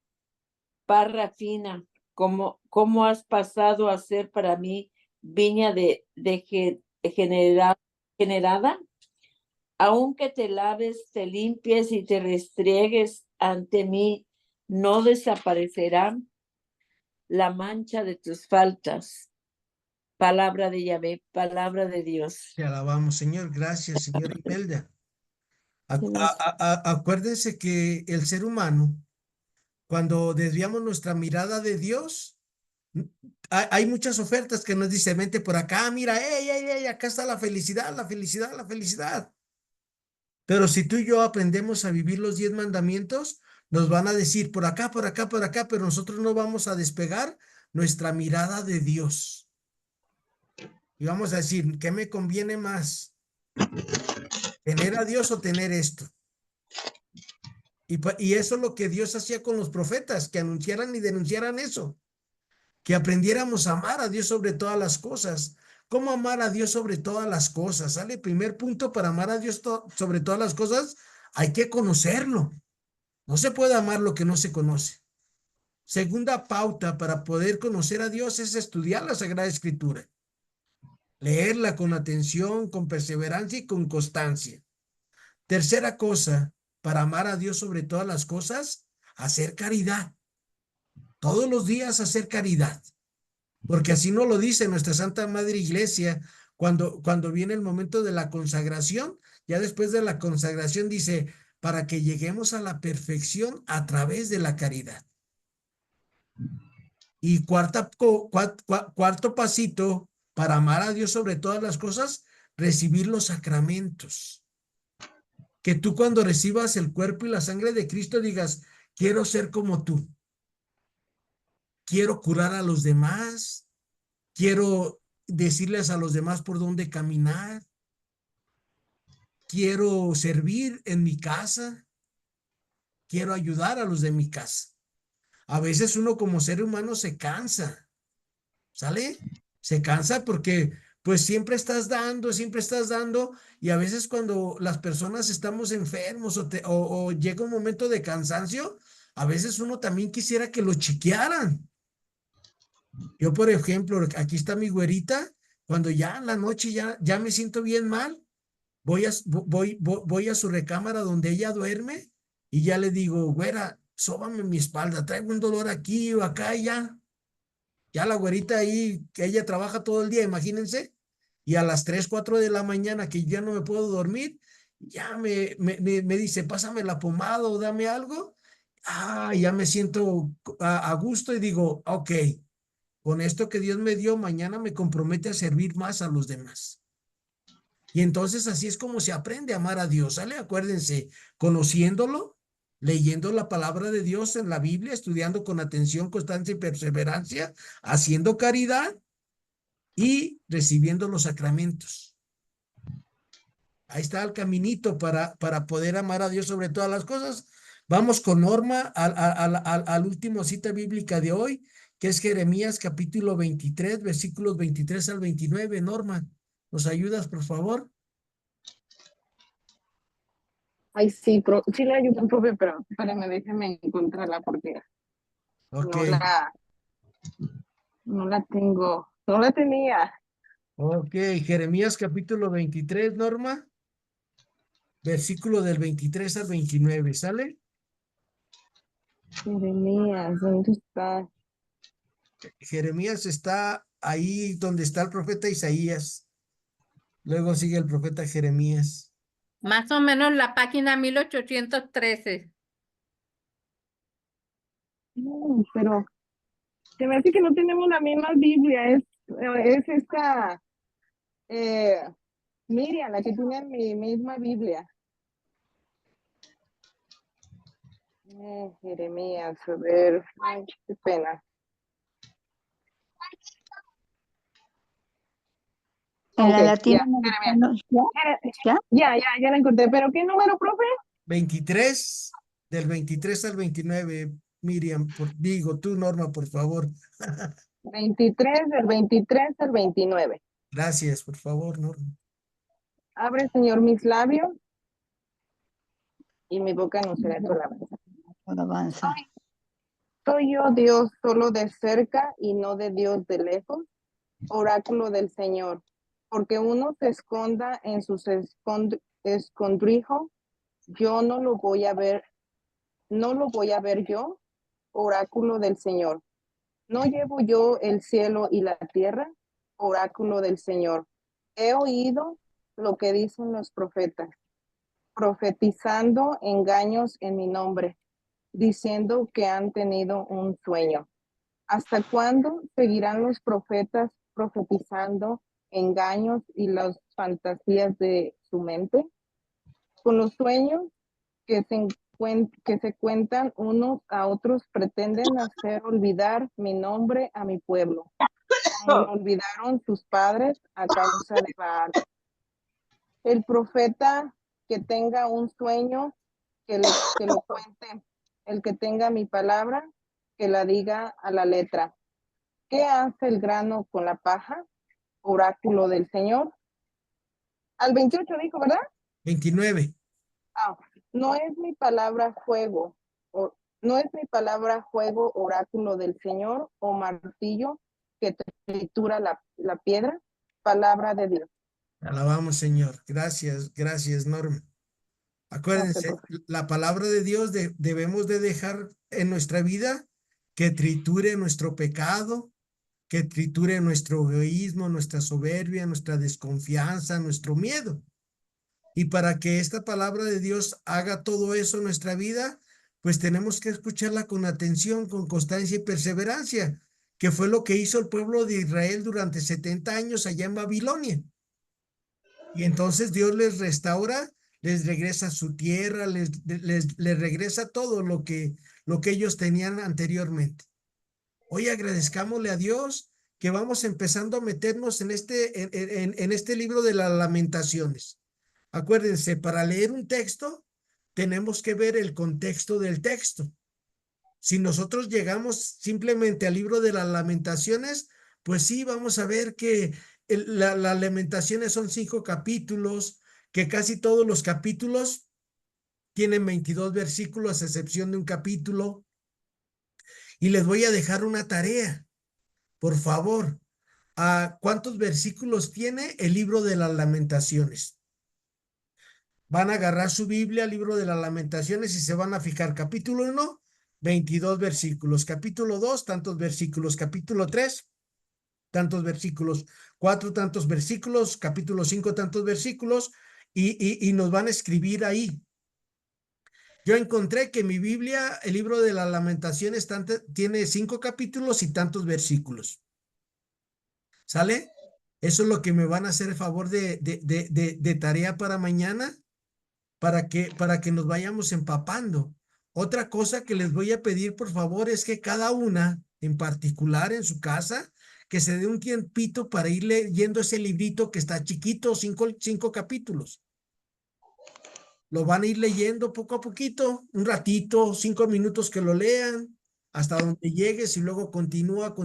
parra fina, como has pasado a ser para mí viña generada. Aunque te laves, te limpies y te restriegues ante mí, no desaparecerá la mancha de tus faltas. Palabra de Yahvé, palabra de Dios. Te alabamos, Señor. Gracias, señora Imelda. Acuérdense que el ser humano, cuando desviamos nuestra mirada de Dios, hay muchas ofertas que nos dicen, vente por acá, mira, acá está la felicidad, la felicidad, la felicidad. Pero si tú y yo aprendemos a vivir los 10 mandamientos, nos van a decir por acá, por acá, por acá, pero nosotros no vamos a despegar nuestra mirada de Dios. Y vamos a decir, ¿qué me conviene más? ¿Tener a Dios o tener esto? Y eso es lo que Dios hacía con los profetas, que anunciaran y denunciaran eso, que aprendiéramos a amar a Dios sobre todas las cosas. ¿Cómo amar a Dios sobre todas las cosas? ¿Sale? Primer punto, para amar a Dios sobre todas las cosas, hay que conocerlo. No se puede amar lo que no se conoce. Segunda pauta para poder conocer a Dios es estudiar la Sagrada Escritura. Leerla con atención, con perseverancia y con constancia. Tercera cosa, para amar a Dios sobre todas las cosas, hacer caridad. Todos los días hacer caridad. Porque así nos lo dice nuestra Santa Madre Iglesia cuando viene el momento de la consagración. Ya después de la consagración dice, para que lleguemos a la perfección a través de la caridad. Y cuarto pasito para amar a Dios sobre todas las cosas, recibir los sacramentos. Que tú cuando recibas el cuerpo y la sangre de Cristo digas, quiero ser como tú. Quiero curar a los demás. Quiero decirles a los demás por dónde caminar. Quiero servir en mi casa. Quiero ayudar a los de mi casa. A veces uno como ser humano se cansa. ¿Sale? Se cansa porque pues siempre estás dando y a veces cuando las personas estamos enfermos o llega un momento de cansancio, a veces uno también quisiera que lo chiquearan. Yo, por ejemplo, aquí está mi güerita, cuando ya en la noche ya me siento bien mal, voy a su recámara donde ella duerme y ya le digo, güera, sóbame mi espalda, traigo un dolor aquí o acá y ya. Ya la güerita ahí, que ella trabaja todo el día, imagínense, y a las 3, 4 de la mañana que ya no me puedo dormir, ya me dice, pásame la pomada o dame algo. Ya me siento a gusto y digo, ok, con esto que Dios me dio, mañana me compromete a servir más a los demás. Y entonces así es como se aprende a amar a Dios, ¿sale? Acuérdense, conociéndolo, leyendo la palabra de Dios en la Biblia, estudiando con atención, constancia y perseverancia, haciendo caridad y recibiendo los sacramentos. Ahí está el caminito para poder amar a Dios sobre todas las cosas. Vamos con Norma al último cita bíblica de hoy, que es Jeremías capítulo 23, versículos 23 al 29. Norma, ¿nos ayudas, por favor? Ay, sí, sí le ayudo un poco, pero espérame, déjame encontrarla porque Ok, no la tengo, no la tenía. ok. Jeremías capítulo 23, Norma, versículo del 23 al 29, ¿sale? Jeremías, ¿dónde está? Jeremías está ahí donde está el profeta Isaías. Luego sigue el profeta Jeremías. Más o menos la página 1813. Pero se me hace que no tenemos la misma Biblia, es esta Miriam, la que tiene mi misma Biblia. Jeremías, a ver, ay, qué pena. En la Ok, latina ya, americana, ¿ya? ya la encontré, pero ¿qué número, profe? 23, del 23 al 29, Miriam, digo tú, Norma, por favor. 23, del 23 al 29. Gracias, por favor, Norma. Abre, Señor, mis labios y mi boca no será tu alabanza. Alabanza. Soy yo Dios solo de cerca y no de Dios de lejos, oráculo del Señor, porque uno se esconda en sus escondrijo, yo no lo voy a ver, no lo voy a ver yo, oráculo del Señor. ¿No llevo yo el cielo y la tierra? Oráculo del Señor. He oído lo que dicen los profetas, profetizando engaños en mi nombre, diciendo que han tenido un sueño. ¿Hasta cuándo seguirán los profetas profetizando engaños y las fantasías de su mente? Con los sueños que que se cuentan unos a otros pretenden hacer olvidar mi nombre a mi pueblo, como lo olvidaron sus padres a causa de Baal. El profeta que tenga un sueño, que lo cuente. El que tenga mi palabra, que la diga a la letra. ¿Qué hace el grano con la paja? Oráculo del Señor. Al 28 dijo, ¿verdad? 29. Ah, no es mi palabra juego, no es mi palabra juego, oráculo del Señor, o martillo que tritura la piedra, palabra de Dios. Alabamos, Señor. Gracias, Norma. No se Acuérdense, preocupe. la palabra de Dios debemos de dejar en nuestra vida que triture nuestro pecado, que triture nuestro egoísmo, nuestra soberbia, nuestra desconfianza, nuestro miedo. Y para que esta palabra de Dios haga todo eso en nuestra vida, pues tenemos que escucharla con atención, con constancia y perseverancia, que fue lo que hizo el pueblo de Israel durante 70 años allá en Babilonia. Y entonces Dios les restaura, les regresa su tierra, les regresa todo lo que ellos tenían anteriormente. Hoy agradezcámosle a Dios que vamos empezando a meternos en este libro de las Lamentaciones. Acuérdense, para leer un texto, tenemos que ver el contexto del texto. Si nosotros llegamos simplemente al libro de las Lamentaciones, pues sí, vamos a ver que las Lamentaciones son 5 capítulos, que casi todos los capítulos tienen 22 versículos, a excepción de un capítulo. Y les voy a dejar una tarea, por favor. ¿Cuántos versículos tiene el libro de las Lamentaciones? Van a agarrar su Biblia, libro de las Lamentaciones, y se van a fijar. Capítulo 1, 22 versículos. Capítulo 2, tantos versículos. Capítulo 3, tantos versículos. 4, tantos versículos. Capítulo 5, tantos versículos. Y nos van a escribir ahí. Yo encontré que mi Biblia, el libro de las Lamentaciones, tiene 5 capítulos y tantos versículos. ¿Sale? Eso es lo que me van a hacer el favor de tarea para mañana, para que nos vayamos empapando. Otra cosa que les voy a pedir, por favor, es que cada una, en particular en su casa, que se dé un tiempito para ir leyendo ese librito que está chiquito, 5 capítulos. Lo van a ir leyendo poco a poquito, un ratito, 5 minutos que lo lean, hasta donde llegues y luego continúa,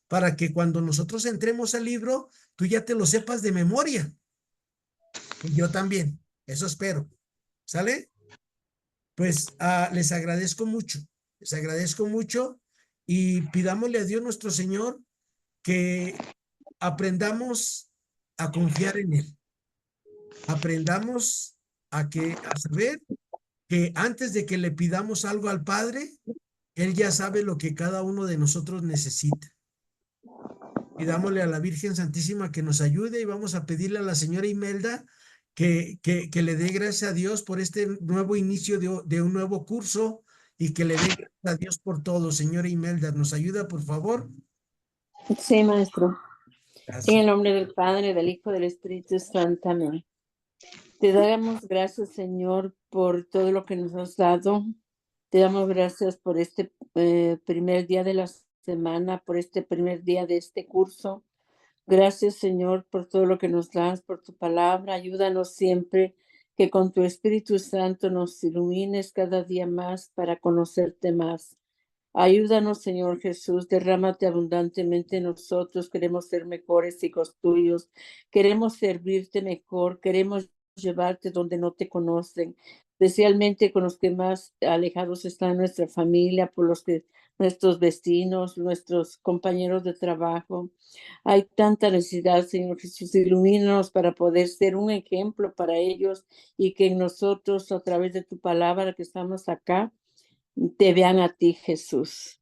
para que cuando nosotros entremos al libro, tú ya te lo sepas de memoria. Y yo también, eso espero. ¿Sale? Pues les agradezco mucho y pidámosle a Dios nuestro Señor que aprendamos a confiar en Él. Aprendamos a saber que antes de que le pidamos algo al Padre, Él ya sabe lo que cada uno de nosotros necesita. Pidámosle a la Virgen Santísima que nos ayude y vamos a pedirle a la señora Imelda que le dé gracias a Dios por este nuevo inicio de un nuevo curso y que le dé gracias a Dios por todo. Señora Imelda, ¿nos ayuda, por favor? Sí, maestro. Gracias. En el nombre del Padre, del Hijo, del Espíritu Santo. Amén. Te damos gracias, Señor, por todo lo que nos has dado. Te damos gracias por este primer día de la semana, por este primer día de este curso. Gracias, Señor, por todo lo que nos das, por tu palabra. Ayúdanos siempre que con tu Espíritu Santo nos ilumines cada día más para conocerte más. Ayúdanos, Señor Jesús, derrámate abundantemente en nosotros. Queremos ser mejores hijos tuyos. Queremos servirte mejor. Queremos llevarte donde no te conocen, especialmente con los que más alejados están nuestra familia, por los que nuestros vecinos, nuestros compañeros de trabajo. Hay tanta necesidad, Señor Jesús, ilumínanos para poder ser un ejemplo para ellos y que nosotros, a través de tu palabra que estamos acá, te vean a ti, Jesús.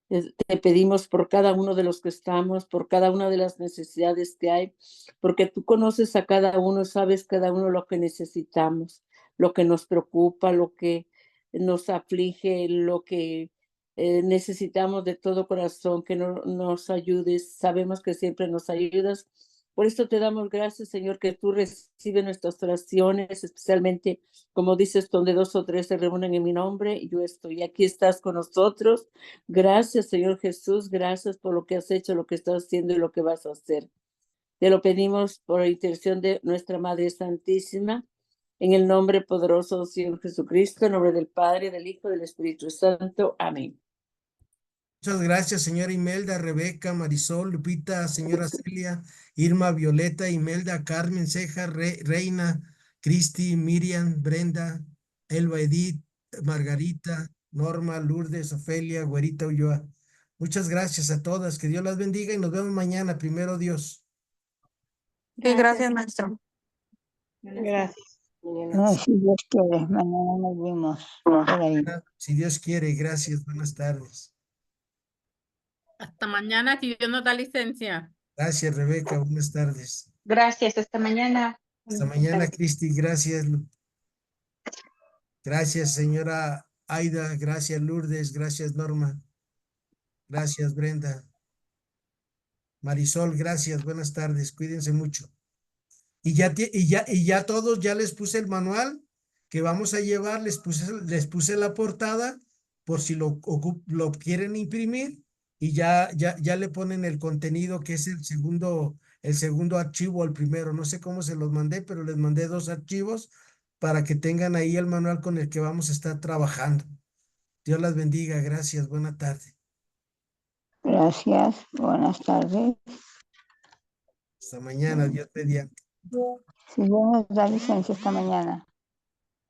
Te pedimos por cada uno de los que estamos, por cada una de las necesidades que hay, porque tú conoces a cada uno, sabes cada uno lo que necesitamos, lo que nos preocupa, lo que nos aflige, lo que necesitamos de todo corazón, que nos ayudes. Sabemos que siempre nos ayudas Por esto te damos gracias, Señor, que tú recibes nuestras oraciones, especialmente, como dices, donde 2 o 3 se reúnen en mi nombre, yo estoy. Aquí estás con nosotros. Gracias, Señor Jesús. Gracias por lo que has hecho, lo que estás haciendo y lo que vas a hacer. Te lo pedimos por la intercesión de nuestra Madre Santísima, en el nombre poderoso del Señor Jesucristo, en nombre del Padre, del Hijo y del Espíritu Santo. Amén. Muchas gracias, señora Imelda, Rebeca, Marisol, Lupita, señora Celia, Irma, Violeta, Imelda, Carmen, Ceja, Reina, Cristi, Miriam, Brenda, Elba, Edith, Margarita, Norma, Lourdes, Ofelia, Güerita Ulloa. Muchas gracias a todas. Que Dios las bendiga y nos vemos mañana. Primero Dios. Sí, gracias, maestro. Gracias. Si Dios quiere, mañana nos vemos por ahí. Si Dios quiere, gracias. Buenas tardes. Hasta mañana, si Dios nos da licencia. Gracias, Rebeca. Buenas tardes. Gracias, hasta mañana. Hasta mañana, Cristi. Gracias. Gracias, señora Aida. Gracias, Lourdes. Gracias, Norma. Gracias, Brenda. Marisol, gracias. Buenas tardes. Cuídense mucho. Y ya todos, ya les puse el manual que vamos a llevar. Les puse la portada por si lo quieren imprimir. Y ya le ponen el contenido que es el segundo archivo al primero. No sé cómo se los mandé, pero les mandé 2 archivos para que tengan ahí el manual con el que vamos a estar trabajando. Dios las bendiga. Gracias. Buena tarde. Gracias, buenas tardes. Hasta mañana. Dios mediante. Si Dios nos da licencia esta mañana.